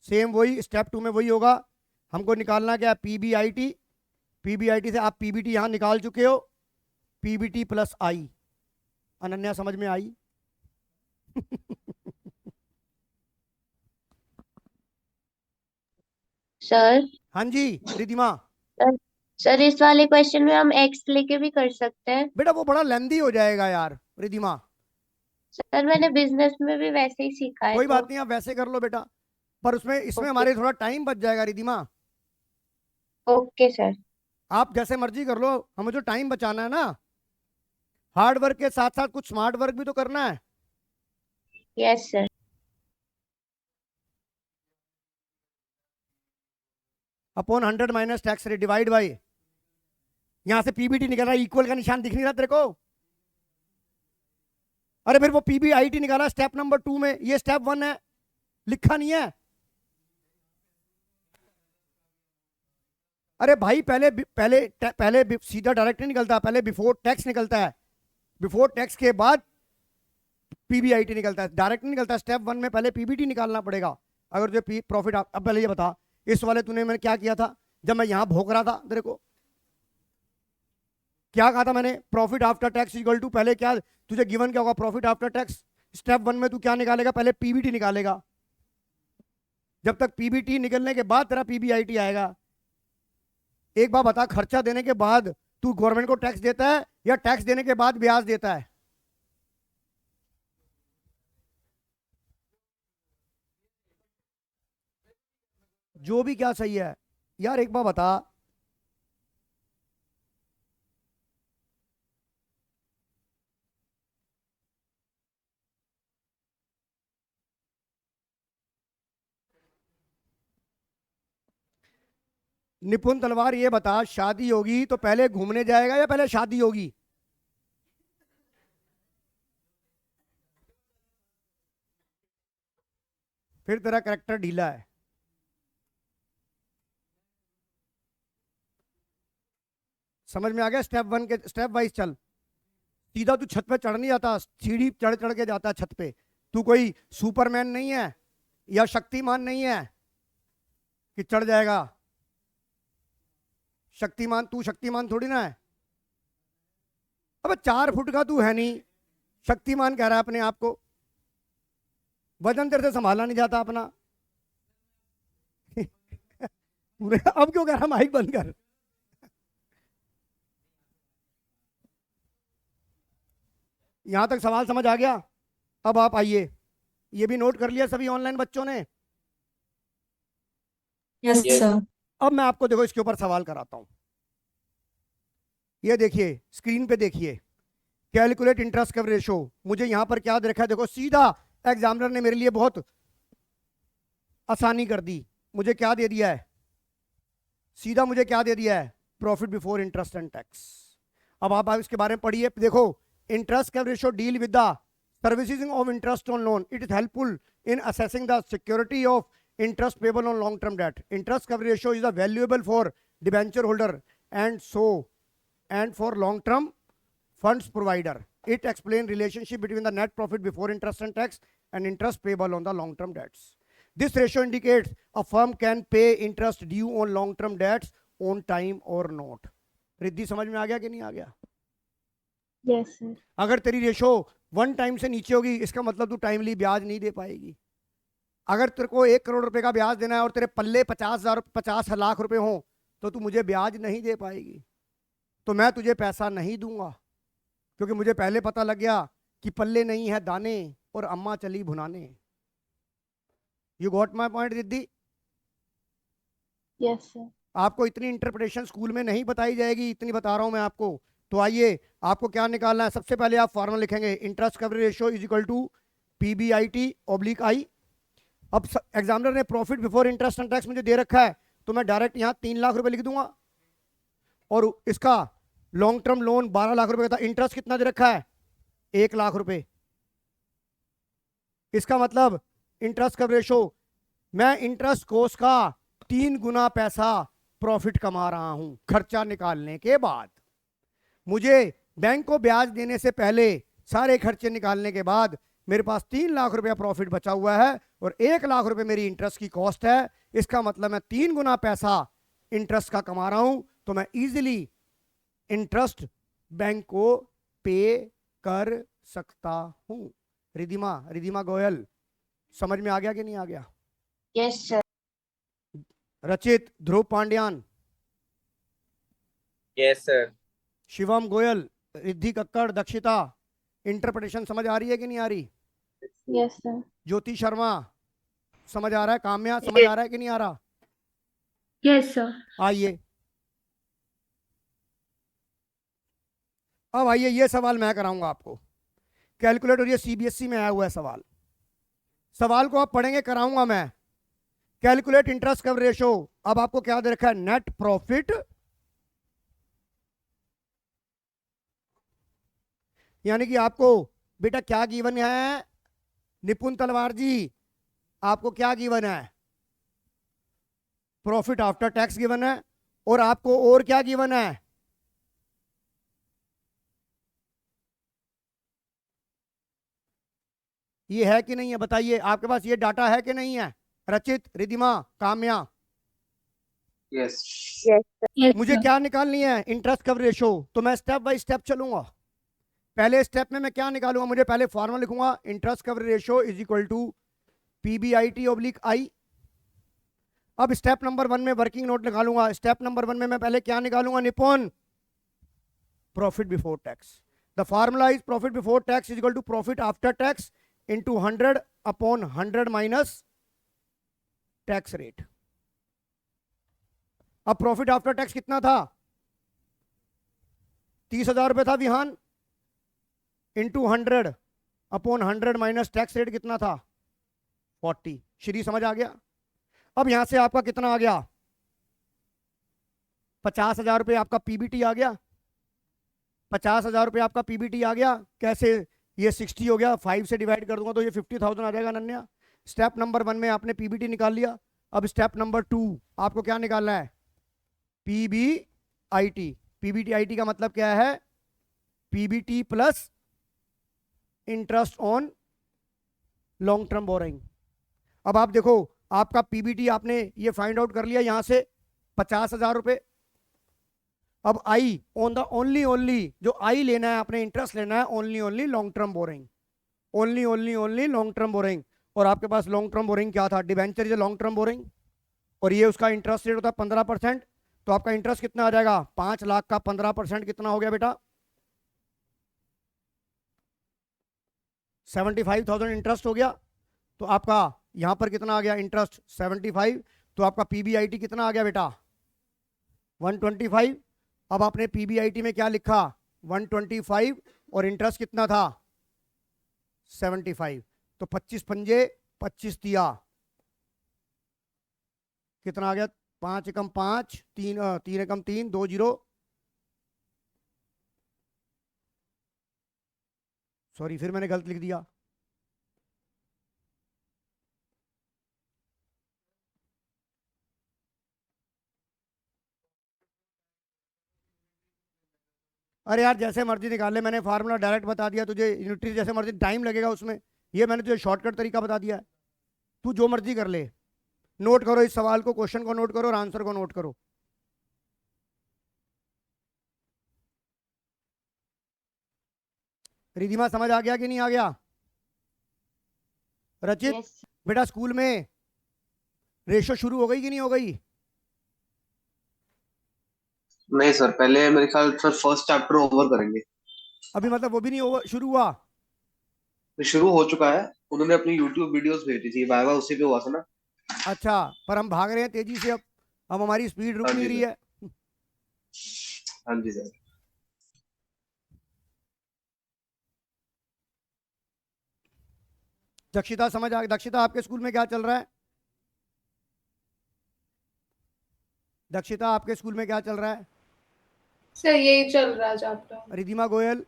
सेम वही, स्टेप 2 में वही होगा। हमको निकालना क्या है? पीबीआईटी। पीबीआईटी से आप पीबीटी यहां निकाल चुके हो, पीबीटी प्लस आई। अनन्या समझ में आई? सर, हाँ जी रिधिमा। सर इस वाले क्वेश्चन में हम एक्स लेके भी कर सकते हैं? बेटा वो बड़ा लेंदी हो जाएगा यार रिधिमा। सर मैंने बिजनेस में भी वैसे ही सीखा है। कोई तो बात नहीं, आप वैसे कर लो बेटा, पर उसमें इसमें ओके। हमारे थोड़ा टाइम बच जाएगा रिधिमा। Okay sir. आप जैसे मर्जी कर लो, हमें जो टाइम बचाना है ना, हार्ड वर्क के साथ साथ कुछ स्मार्ट वर्क भी तो करना है। Yes sir. Upon 100 minus tax rate divide by, यहां से पीबीटी निकल रहा है, इक्वल का निशान दिख नहीं रहा तेरे को? अरे फिर वो पीबीआईटी निकाला स्टेप नंबर 2 में, ये स्टेप 1 है, लिखा नहीं है। अरे भाई पहले पहले पहले सीधा डायरेक्ट नहीं निकलता, पहले बिफोर टैक्स निकलता है, बिफोर टैक्स के बाद पीबीआईटी निकलता है, डायरेक्ट नहीं निकलता। स्टेप 1 में पहले पीबीटी निकालना पड़ेगा अगर जो प्रॉफिट। अब पहले ये बता, इस वाले तूने मैंने क्या किया था जब मैं यहां भोग रहा था? तेरे को क्या कहा था मैंने? Profit after tax equal to, पहले क्या तुझे गिवन क्या होगा? Profit after tax. स्टेप 1 में तू क्या निकालेगा? पहले पीबीटी निकालेगा। जब तक पीबीटी निकलने के बाद तेरा पीबीआईटी आएगा। एक बार बता, खर्चा देने के बाद तू गवर्नमेंट को टैक्स देता है या टैक्स देने के बाद ब्याज देता है? जो भी क्या सही है यार, एक बार बता। निपुण तलवार ये बता, शादी होगी तो पहले घूमने जाएगा या पहले शादी होगी? फिर तेरा करेक्टर ढीला है। समझ में आ गया? स्टेप 1 के स्टेप वाइज चल। सीधा तू छत पे चढ़ नहीं जाता, सीढ़ी चढ़ चढ़ के जाता है छत पे। तू कोई सुपरमैन नहीं है या शक्तिमान नहीं है कि चढ़ जाएगा। शक्तिमान, तू शक्तिमान थोड़ी ना है। अबे 4 फुट का तू है नहीं, शक्तिमान कह रहा है अपने आप को। वजन तेरे से संभाला नहीं जाता अपना। अब क्यों कह रहा माइक बंद कर? यहां तक सवाल समझ आ गया? अब आप आइए, ये भी नोट कर लिया सभी ऑनलाइन बच्चों ने? Yes, Yes. sir. अब मैं आपको देखो इसके ऊपर सवाल कराता हूं। ये देखिए स्क्रीन पे देखिए, कैलकुलेट इंटरेस्ट कवरेज रेशो। मुझे यहां पर क्या दे रखा है देखो, सीधा एग्जामिनर ने मेरे लिए बहुत आसानी कर दी। मुझे क्या दे दिया है? सीधा मुझे क्या दे दिया है? Profit before interest and tax. अब आप इसके बारे में पढ़िए। देखो, interest coverage ratio deal with the servicing of interest on loan. It is helpful in assessing the security of interest payable on long term debt. Interest coverage ratio is valuable for debenture holder and for long term funds provider. It explains relationship between the net profit before interest and tax and interest payable on the long term debts. This ratio indicates a firm can pay interest due on long term debts on time or not. Riddhi समझ में आ गया कि नहीं आ गया? Yes, sir. अगर तेरी ratio 1 time से नीचे होगी, इसका मतलब तू टाइमली ब्याज नहीं दे पाएगी। अगर तेरे को 1 करोड़ रुपए का ब्याज देना है और तेरे पल्ले 50 लाख रुपए हो, तो तू मुझे ब्याज नहीं दे पाएगी। तो मैं तुझे पैसा नहीं दूंगा, क्योंकि मुझे पहले पता लग गया कि पल्ले नहीं है दाने और अम्मा चली भुनाने। You got my point Riddhi? Yes, sir. आपको इतनी इंटरप्रिटेशन स्कूल में नहीं बताई जाएगी, इतनी बता रहा हूं मैं आपको। तो आइए, आपको क्या निकालना है? सबसे पहले आप फॉर्मूला लिखेंगे, interest coverage ratio is equal to PBIT/I। अब एग्जामिनर ने profit before interest and tax मुझे दे रखा है, तो मैं डायरेक्ट यहां 3 लाख रुपए लिख दूंगा। और इसका लॉन्ग टर्म लोन 12 लाख रुपए का था। इंटरेस्ट कितना दे रखा है? 1 लाख रुपए। इसका मतलब इंटरेस्ट कवरेज रेशियो, मैं इंटरेस्ट कोस्ट का 3 गुना पैसा प्रॉफिट कमा रहा हूं खर्चा निकालने के बाद। मुझे बैंक को ब्याज देने से पहले सारे खर्चे निकालने के बाद मेरे पास 3 लाख रुपया प्रॉफिट बचा हुआ है और 1 लाख रुपए मेरी इंटरेस्ट की कॉस्ट है। इसका मतलब मैं 3 गुना पैसा इंटरेस्ट का कमा रहा हूं, तो मैं इजीली इंटरेस्ट बैंक को पे कर सकता हूं। रिधिमा गोयल, समझ में आ गया कि नहीं आ गया? Yes, sir. Rachit, Dhruv Pandyan, Yes, sir. Shivam Goyal, Riddhi Kakkar, Dakshita, interpretation समझ आ रही है कि नहीं आ रही? Yes, sir. ज्योति शर्मा, समझ आ रहा है? काम्या, समझ आ रहा है कि नहीं आ रहा? Yes, sir. आइए, अब आइए, ये सवाल मैं कराऊंगा आपको। कैलकुलेटर, ये CBSE में आया हुआ है सवाल। सवाल को आप पढ़ेंगे, कराऊंगा मैं। Calculate interest coverage ratio. अब आपको क्या दे रखा है? नेट प्रॉफिट, यानी कि आपको बेटा क्या गिवन है? निपुण तलवार जी, आपको क्या गिवन है? प्रॉफिट आफ्टर टैक्स गिवन है। और आपको और क्या गिवन है? ये है कि नहीं है? बताइए, आपके पास ये डाटा है कि नहीं है? रचित, रिधिमा, काम्या, यस Yes, मुझे sir. क्या निकालनी है? Interest coverage ratio. तो मैं स्टेप बाय स्टेप चलूंगा। पहले स्टेप में मैं क्या निकालूंगा? मुझे पहले फॉर्मूला लिखूंगा, interest coverage ratio is equal to PBIT/I। अब स्टेप नंबर 1 में वर्किंग नोट निकालूंगा। स्टेप नंबर 1 में मैं पहले क्या निकालूंगा? Nipun, profit before tax. The formula is profit before tax is equal to profit after tax into 100/100 minus tax rate. अब profit after tax कितना था? 30,000 रुपये था Vihaan, into 100 upon 100 minus tax rate कितना था? 40। श्री समझ आ गया? अब यहां से आपका कितना आ गया? 50,000 रुपये आपका पीबीटी आ गया। 50,000 रुपये आपका पीबीटी आ गया। कैसे? ये 60 हो गया, 5 से डिवाइड कर दूंगा तो ये 50,000 आ जाएगा अनन्या। स्टेप नंबर 1 में आपने पीबीटी निकाल लिया। अब स्टेप नंबर 2 आपको क्या निकालना है? पीबीआईटी। पीबीटीआईटी का मतलब क्या है? PBT plus interest on long term boring. अब आप देखो, आपका पीबीटी आपने ये फाइंड आउट कर लिया यहां से 50,000 रुपये। अब आई ऑन द ओनली जो आई लेना है आपने, इंटरेस्ट लेना है only long term boring, only long term borrowing. और आपके पास लॉन्ग टर्म बोरिंग क्या था? Debenture is long term borrowing, और ये उसका इंटरेस्ट रेट होता है 15%। तो आपका इंटरेस्ट कितना आ जाएगा? 5 लाख का 15% कितना हो गया बेटा? 75,000 इंटरेस्ट हो गया। तो आपका यहां पर कितना आ गया? इंटरेस्ट 75। तो आपका पीबीआईटी कितना आ गया बेटा? 125। अब आपने पीबीआईटी में क्या लिखा? 125, और इंटरेस्ट कितना था? 75। तो 25 पंजे 25 तिया कितना आ गया? 5 एकम 5, 3 एकम 3, 2 0, सॉरी फिर मैंने गलत लिख दिया। अरे यार जैसे मर्जी निकाल ले, मैंने फार्मूला डायरेक्ट बता दिया तुझे। यूनिटरी जैसे मर्जी, टाइम लगेगा उसमें, ये मैंने तुझे शॉर्टकट तरीका बता दिया है। तू जो मर्जी कर ले। नोट करो इस सवाल को, क्वेश्चन को नोट करो और आंसर को नोट करो। रिधिमा समझ आ गया कि नहीं आ गया? रचित यस बेटा स्कूल में रेशो शुरू हो गई कि नहीं हो गई? नहीं सर, पहले मेरे ख्याल सर फर्स्ट चैप्टर ओवर करेंगे। अभी मतलब वो भी नहीं शुरू हुआ? तो शुरू हो चुका है, उन्होंने अपनी यूट्यूब वीडियोस भेजी थी, वाइवा उसी पे हुआ था ना। अच्छा, पर हम भाग रहे हैं तेजी से। अब हमारी स्पीड रुक हाँ नहीं जी रही सर। है। हाँ जी सर। दक्षिता समझ आ, दक्षिता आपके स्कूल में क्या चल रहा है? दक्षिता आपके स्कूल में क्या चल रहा है? सर यही चल रहा है चैप्टर। रिधिमा गोयल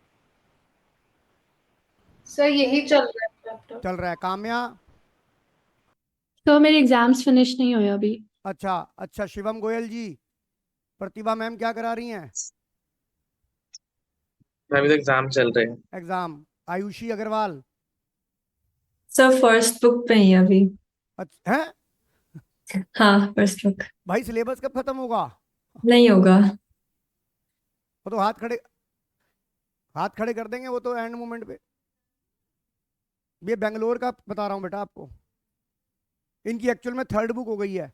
सर यही चल रहा है चैप्टर। चल रहा है। काम्या? तो मेरे एग्जाम्स फिनिश नहीं हुए अभी। अच्छा अच्छा। शिवम गोयल जी। प्रतिभा मैम क्या करा रही हैं? अभी तो एग्जाम चल रहे हैं। Exam. Ayushi Agarwal? Sir first book पे ही अभी। अच्छा है। हाँ फर्स्ट बुक। भाई सिलेबस कब खत्म होगा? नहीं होगा। वो तो हाथ खड़े कर देंगे वो तो एंड मोमेंट पे। ये बेंगलोर का बता रहा हूँ बेटा आपको, इनकी एक्चुअल में 3rd बुक हो गई है।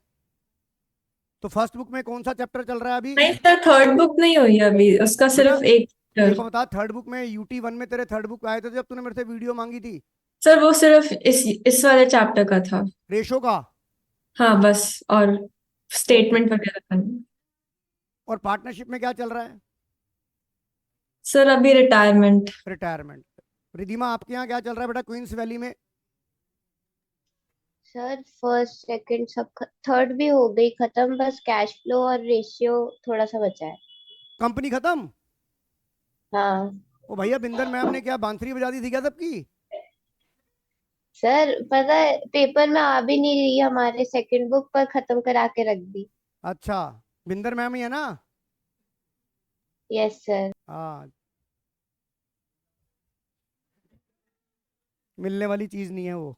तो फर्स्ट बुक में कौन सा चैप्टर चल रहा है अभी? नहीं सर थर्ड बुक नहीं हुई अभी, उसका बेटा सिर्फ एक मेरे चैप्टर। को बता, 3rd बुक में UT1 में तेरे 3rd बुक आए थे जब तूने मेरे से वीडियो मांगी थी सर वो सिर्फ इस वाले चैप्टर का था। रेशो का। हाँ बस, और ओके। स्टेटमेंट वगैरह का नहीं। और पार्टनरशिप में क्या चल रहा है? सर अभी रिटायरमेंट। रिटायरमेंट। रिधिमा आपके यहाँ क्या चल रहा है बेटा क्वींस वैली में? सर, फर्स्ट सेकंड सब थर्ड भी हो गई खत्म, बस कैश फ्लो और रेशियो थोड़ा सा बचा है। कंपनी खत्म? हाँ ओ भैया, बिंदर मैम ने क्या बांसुरी बजा दी थी क्या सबकी? सर, पता है पेपर में आ भी नहीं रही, हमारे सेकंड बुक पर खत्म करा के रख दी। अच्छा, बिंदर मैम ही है ना? Yes sir. हाँ, मिलने वाली चीज नहीं है वो।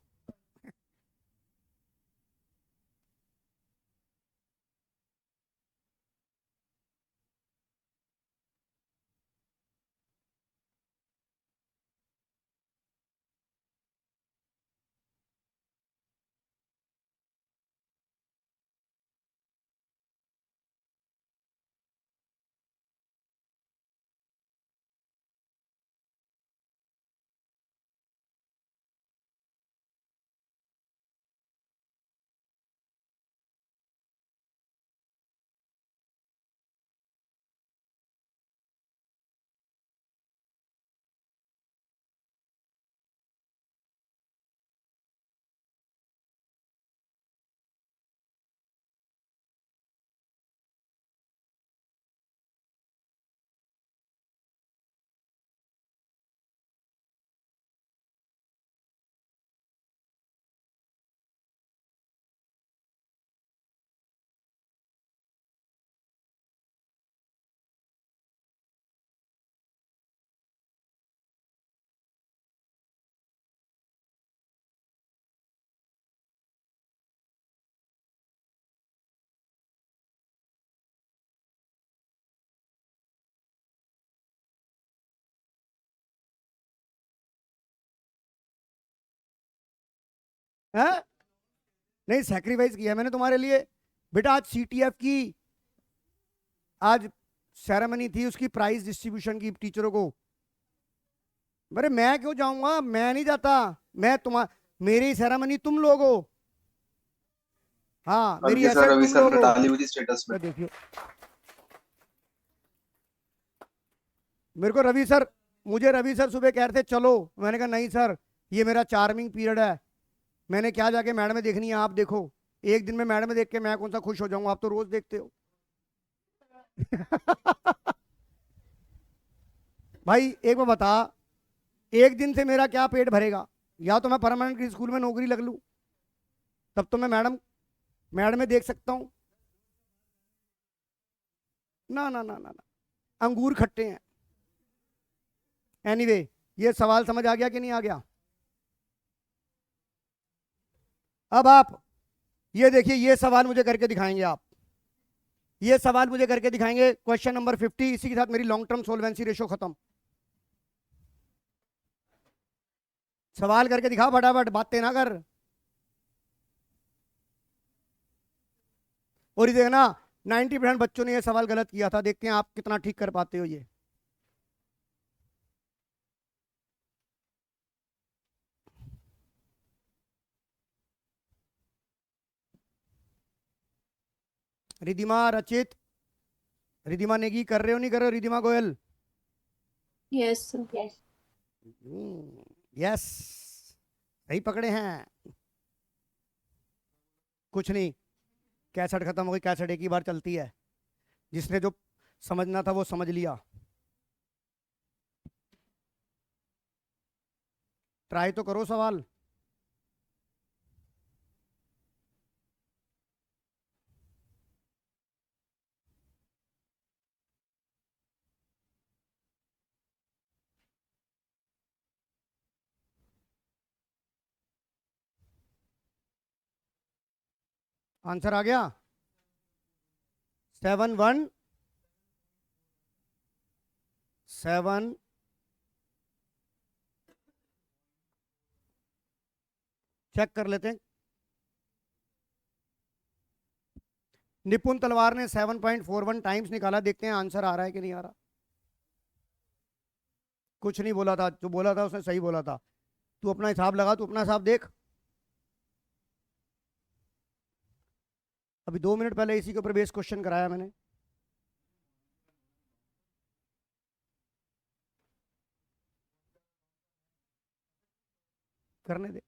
है? नहीं, सैक्रिफाइस किया मैंने तुम्हारे लिए बेटा। आज सीटीएफ की आज सेरेमनी थी, उसकी प्राइज डिस्ट्रीब्यूशन की टीचरों को। अरे मैं क्यों जाऊंगा, मैं नहीं जाता। मैं मेरी सेरेमनी तुम लोग हो। हाँ, मेरी बल्कि सर एसेट रवि तुम सर लोग ने हो। डाली हुई थी स्टेटस में। देखियो, मेरे को रवि सर, मुझे रवि सर सुबह कह रहे थे चलो, मैंने कहा नहीं सर, ये मेरा चार्मिंग पीरियड है, मैंने क्या जाके मैडम देखनी है, आप देखो। एक दिन में मैडम देख के मैं कौन सा खुश हो जाऊंगा, आप तो रोज देखते हो। भाई एक बार बता, एक दिन से मेरा क्या पेट भरेगा? या तो मैं परमानेंट स्कूल में नौकरी लग लूं, तब तो मैं मैडम में देख सकता हूं। ना ना ना ना ना, अंगूर खट्टे हैं। एनीवे, ये सवाल समझ आ गया कि नहीं आ गया? अब आप ये देखिए, ये सवाल मुझे करके दिखाएंगे आप। ये सवाल मुझे करके दिखाएंगे, क्वेश्चन नंबर 50। इसी के साथ मेरी लॉन्ग टर्म सोल्वेंसी रेशो खत्म। सवाल करके दिखा फटाफट, बातें ना कर। और ये देखना, 90% बच्चों ने ये सवाल गलत किया था। देखते हैं आप कितना ठीक कर पाते हो ये। रिधिमा, रचित, रिधिमा नेगी कर रहे हो नहीं कर रहे हो? Ridhima Goyal, Yes, sir. Yes, सही पकड़े हैं। कुछ नहीं, कैसेट खत्म हो गई। कैसेट एक ही बार चलती है, जिसने जो समझना था वो समझ लिया। ट्राई तो करो सवाल। आंसर आ गया? 7 चेक कर लेते हैं। निपुण तलवार ने 7.41 टाइम्स निकाला। देखते हैं आंसर आ रहा है कि नहीं आ रहा। कुछ नहीं बोला था, जो बोला था उसने सही बोला था। तू अपना हिसाब लगा, तू अपना हिसाब देख। अभी 2 मिनट पहले इसी के ऊपर बेस क्वेश्चन कराया मैंने। करने दे।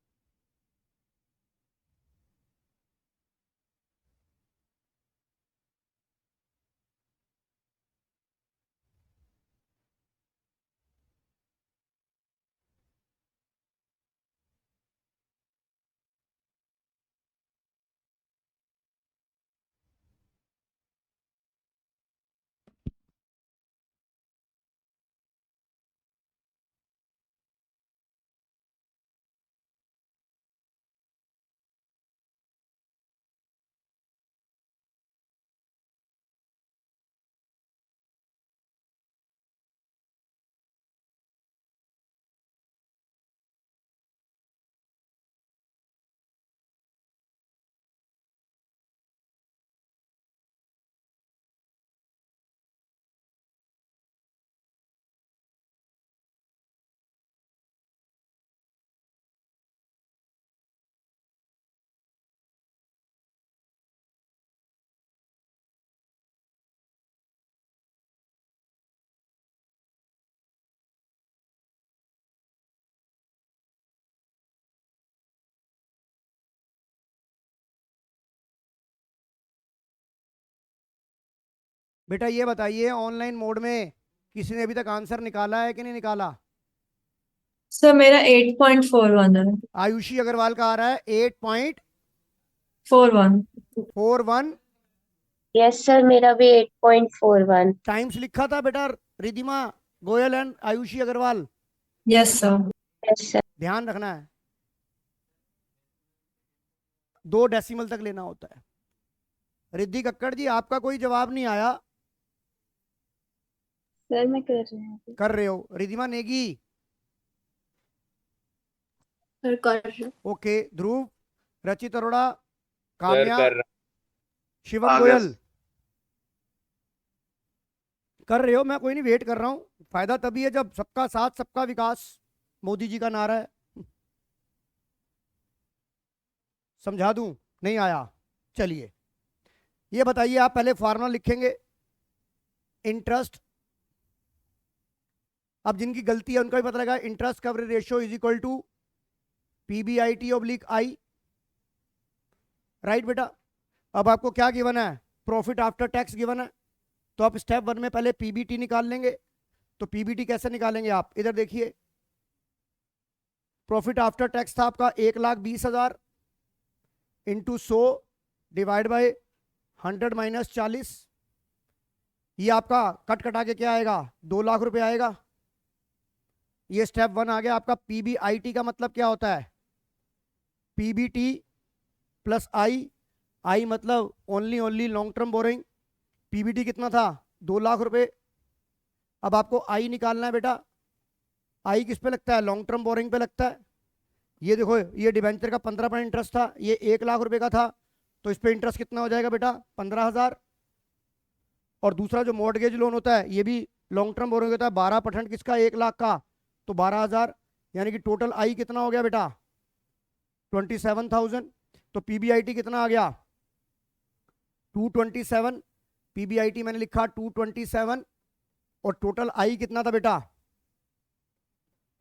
बेटा ये बताइए, ऑनलाइन मोड में किसी ने अभी तक आंसर निकाला है कि नहीं निकाला? सर मेरा 8.41 है। आयुषी अग्रवाल का आ रहा है 41। 8.41 यस सर, मेरा भी 8.41। टाइम्स लिखा था बेटा। Ridhima Goyal and Ayushi Agarwal. Yes sir. Yes sir. ध्यान रखना है, 2 डेसिमल तक लेना होता है। रिद्धि कक्कड़ जी, आपका कोई जवाब नहीं आया। सर मैं कर रही हूँ। कर रहे हो? रिधिमा नेगी, Sir, कर रही हूँ। ओके। ध्रुव, रचित अरोड़ा, सर काम्या, कर रहा शिवम आ गया गोयल कर रहे हो? मैं कोई नहीं, वेट कर रहा हूं। फायदा तभी है जब सबका साथ सबका विकास मोदी जी का नारा है। समझा दूं? नहीं आया? चलिए ये बताइए, आप पहले फॉर्मूला लिखेंगे इंटरेस्ट। अब जिनकी गलती है उनका भी पता लगा, interest coverage ratio is equal to PBIT oblique I, right बेटा? अब आपको क्या गिवन है? प्रॉफिट आफ्टर टैक्स गिवन है। तो आप स्टेप 1 में पहले पीबीटी निकाल लेंगे। तो पीबीटी कैसे निकालेंगे आप? इधर देखिए, प्रॉफिट आफ्टर टैक्स था आपका 1,20,000 इंटू 100 डिवाइड बाय 100 माइनस 40। ये आपका कट कटा के क्या आएगा? 2 लाख रुपए आएगा। ये स्टेप 1 आ गया आपका। पीबीआईटी का मतलब क्या होता है? पीबीटी प्लस आई, आई मतलब only long term boring. PBT कितना था? 2 लाख रुपए। अब आपको आई निकालना है बेटा। आई किस पे लगता है? लॉन्ग टर्म बोरिंग पे लगता है। ये देखो, ये डिबेंचर का 15% इंटरेस्ट था, ये 1 लाख रुपए का था, तो इस पे इंटरेस्ट कितना हो जाएगा बेटा? 15,000। और दूसरा जो मॉर्गेज लोन होता है ये भी लॉन्ग टर्म बोरिंग होता है, 12% किसका? 1 लाख का, तो 12,000। यानी कि टोटल आई कितना हो गया बेटा? 27,000। तो पीबीआईटी कितना आ गया? 227। पीबीआईटी मैंने लिखा 227, और टोटल आई कितना था बेटा?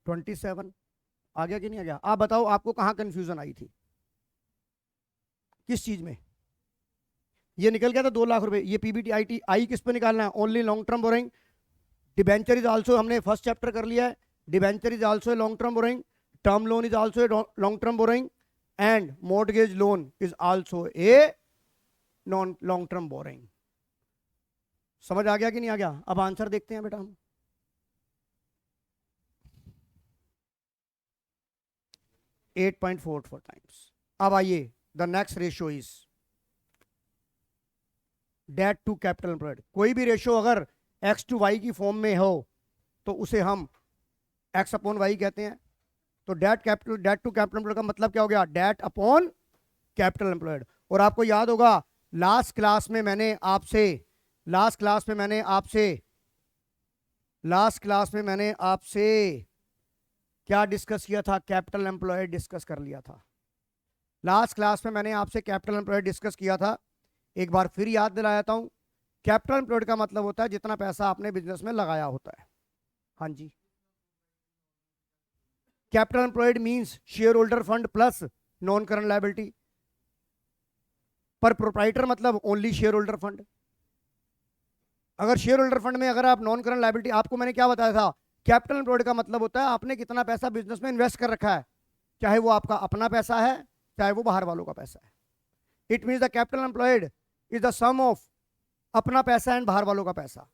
27। आ गया कि नहीं आ गया? आप बताओ, आपको कहां कंफ्यूजन आई थी? किस चीज में? ये निकल गया था 2 लाख रुपए। ये पीबीटी आई आई किस पे निकालना है? Only long term boring. Debenture is also, हमने फर्स्ट चैप्टर कर लिया है, debenture is also a long term boring, term loan is also a long term borrowing, and mortgage loan is also a non long term boring. समझ आ गया कि नहीं आ गया? अब आंसर देखते हैं बेटा हम। .44 टाइम्स। अब आइए, the next ratio is debt to capital employed. कोई भी रेशियो अगर एक्स टू वाई की फॉर्म में हो तो उसे हम एक्स अपॉन वाई कहते हैं। तो डेट टू कैपिटल एम्प्लॉयड का मतलब क्या हो गया? Debt upon capital employed. और आपको याद होगा लास्ट क्लास में मैंने आपसे क्या डिस्कस किया था? कैपिटल एम्प्लॉयड डिस्कस कर लिया था। लास्ट क्लास में मैंने आपसे कैपिटल एम्प्लॉयड डिस्कस किया था। एक बार फिर याद दिलाता हूं, कैपिटल एम्प्लॉयड का मतलब होता है जितना पैसा आपने बिजनेस में लगाया होता है। हाँ जी, capital employed means share holder fund plus non current liability. पर प्रोप्राइटर मतलब ओनली शेयर होल्डर फंड। अगर शेयर होल्डर फंड में अगर आप नॉन करंट लायबिलिटी, आपको मैंने क्या बताया था? कैपिटल एम्प्लॉयड का मतलब होता है आपने कितना पैसा बिजनेस में इन्वेस्ट कर रखा है, चाहे वो आपका अपना पैसा है चाहे वो बाहर वालों का पैसा है। It means the capital employed is the sum of अपना पैसा एंड बाहर वालों का पैसा।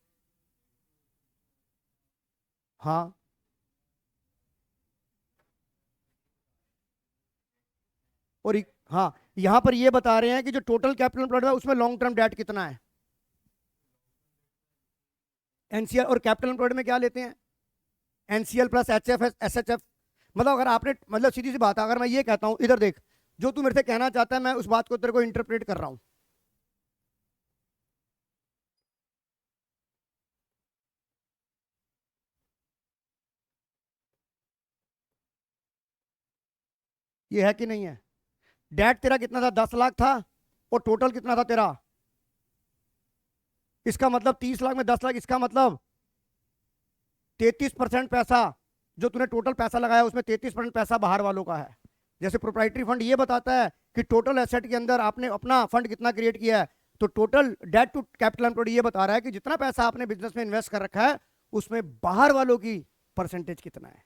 हाँ, और हाँ, यहां पर ये बता रहे हैं कि जो टोटल कैपिटल एम्प्लॉयड है उसमें लॉन्ग टर्म डेट कितना है, एनसीएल। और कैपिटल एम्प्लॉयड में क्या लेते हैं? NCL plus HFS SHF. मतलब अगर आपने, मतलब सीधी सी बात है, अगर मैं ये कहता हूं इधर देख, जो तू मेरे से कहना चाहता है मैं उस बात को तेरे को इंटरप्रेट कर रहा हूं। ये है कि नहीं है? डेट तेरा कितना था? 10 लाख था, और टोटल कितना था तेरा? इसका मतलब 30 लाख में 10 लाख, इसका मतलब 33% पैसा जो तूने टोटल पैसा लगाया उसमें 33% पैसा बाहर वालों का है। जैसे प्रोप्राइटरी फंड ये बताता है कि टोटल एसेट के अंदर आपने अपना फंड कितना क्रिएट किया है, तो total debt to capital employed ये बता रहा है कि जितना पैसा आपने बिजनेस में इन्वेस्ट कर रखा है उसमें बाहर वालों की परसेंटेज कितना है।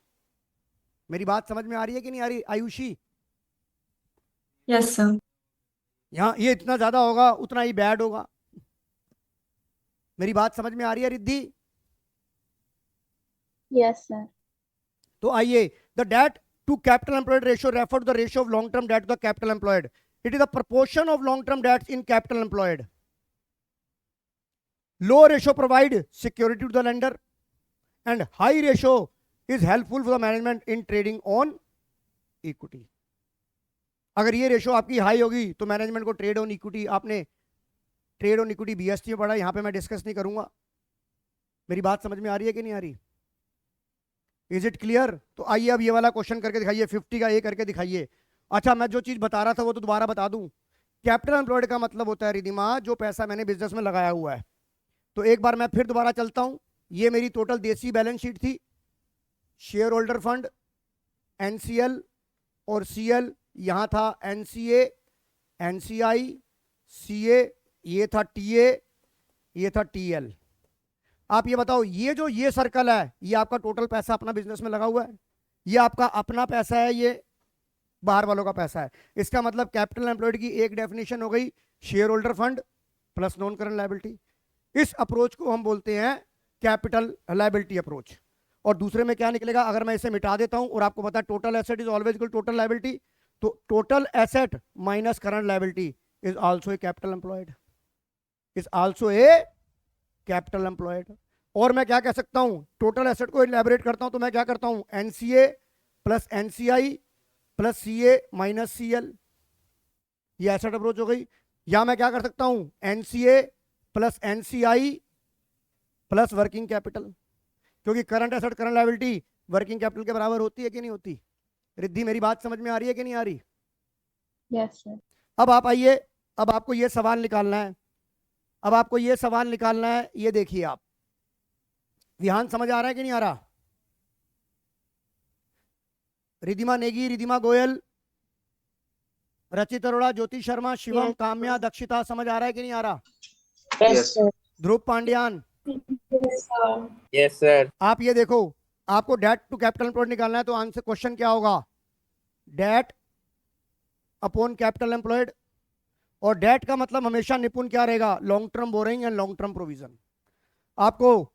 मेरी बात समझ में आ रही है कि नहीं आ रही आयुषी? Yes, sir. यहाँ ये इतना ज्यादा होगा उतना ही बैड होगा। मेरी बात समझ में आ रही है रिद्धि? Yes, sir. तो आइए, the debt to capital employed ratio refer to the ratio of long term debt to the capital employed. It is the proportion of long term debts in capital employed. Low ratio provide security to the lender and high ratio is helpful for the management in trading on equity. अगर ये ratio आपकी high होगी तो management को trade on equity, आपने trade on equity BST में पढ़ा, यहाँ पे मैं डिस्कस नहीं करूंगा। मेरी बात समझ में आ रही है कि नहीं आ रही? Is it clear? तो आइए अब ये वाला क्वेश्चन करके दिखाइए, 50 का ए करके दिखाइए। अच्छा, मैं जो चीज बता रहा था वो तो दोबारा बता दूं। कैपिटल एम्प्लॉयड का मतलब होता है रिधिमा जो पैसा मैंने बिजनेस में लगाया हुआ है। तो एक बार मैं फिर दोबारा चलता हूं, ये मेरी टोटल देसी बैलेंस शीट थी, शेयर होल्डर फंड, एनसीएल और सीएल, यहां था एनसीए, एनसीआई, सीए, ये था टीए, ये था टीएल। आप ये बताओ, ये जो ये सर्कल है ये आपका टोटल पैसा अपना बिजनेस में लगा हुआ है, ये आपका अपना पैसा है, ये बाहर वालों का पैसा है। इसका मतलब कैपिटल एम्प्लॉयड की एक डेफिनेशन हो गई share holder fund plus non current liability. इस अप्रोच को हम बोलते हैं कैपिटल लायबिलिटी अप्रोच। और दूसरे में क्या निकलेगा, अगर मैं इसे मिटा देता हूं और आपको पता है total asset is always equal total liability, तो total asset minus current liability is also a capital employed, is also a capital employed. और मैं क्या कह सकता हूं, टोटल एसेट को इलैबोरेट करता हूं तो मैं क्या करता हूं, NCA plus NCI plus CA minus CL, ये एसेट अप्रोच हो गई। या मैं क्या कर सकता हूं, NCA plus NCI plus working capital, क्योंकि current asset current liability working capital के बराबर होती है कि नहीं होती? रिद्धि मेरी बात समझ में आ रही है कि नहीं आ रही? Yes sir. अब आप आइए, अब आपको ये सवाल निकालना है, अब आपको ये सवाल निकालना है, ये देखिए आप, विहान समझ आ रहा है कि नहीं आ रहा? रिधिमा नेगी, रिधिमा गोयल, रचित अरोड़ा, ज्योति शर्मा, शिवम, काम्या, दक्षिता, समझ आ रहा है कि नहीं आ रहा? Yes. ध्रुव पांड्यान, यस सर। आप ये देखो, आपको डेट टू कैपिटल एम्प्लॉयड निकालना है तो आंसर क्वेश्चन क्या होगा, डेट अपॉन कैपिटल एम्प्लॉयड। और डेट का मतलब हमेशा निपुण क्या रहेगा, long term borrowing and long term provision. आपको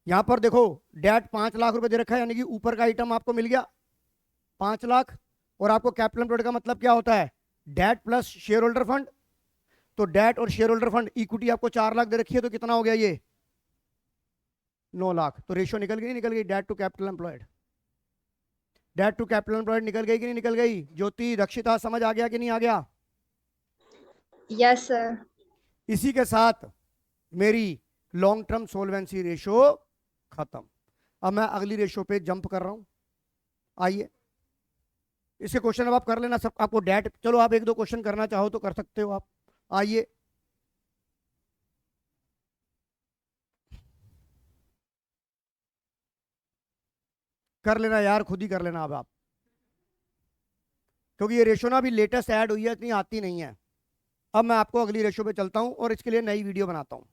यहां पर देखो डेट 5 लाख रुपए दे रखा है, यानी कि ऊपर का आइटम आपको मिल गया 5 लाख, और आपको कैपिटल एम्प्लॉयड का मतलब क्या होता है, debt plus share holder fund. तो डेट और शेयर होल्डर फंड इक्विटी आपको 4 लाख दे रखी है, तो कितना हो गया ये 9 लाख। तो रेशियो निकल गई नहीं निकल गई, debt to capital employed, debt to capital employed निकल गई कि नहीं निकल गई? ज्योति, दक्षिता, समझ आ गया कि नहीं आ गया? Yes, sir. इसी के साथ मेरी लॉन्ग टर्म सोल्वेंसी रेशो खत्म। अब मैं अगली रेशो पे जंप कर रहा हूं, आइए इसके क्वेश्चन अब आप कर लेना सब। आपको डेट, चलो आप 1-2 क्वेश्चन करना चाहो तो कर सकते हो आप, आइए। कर लेना यार, खुद ही कर लेना अब आप, क्योंकि ये रेशो ना अभी लेटेस्ट ऐड हुई है, इतनी आती नहीं है। अब मैं आपको अगली रेशो पे चलता हूं और इसके लिए नई वीडियो बनाता हूं।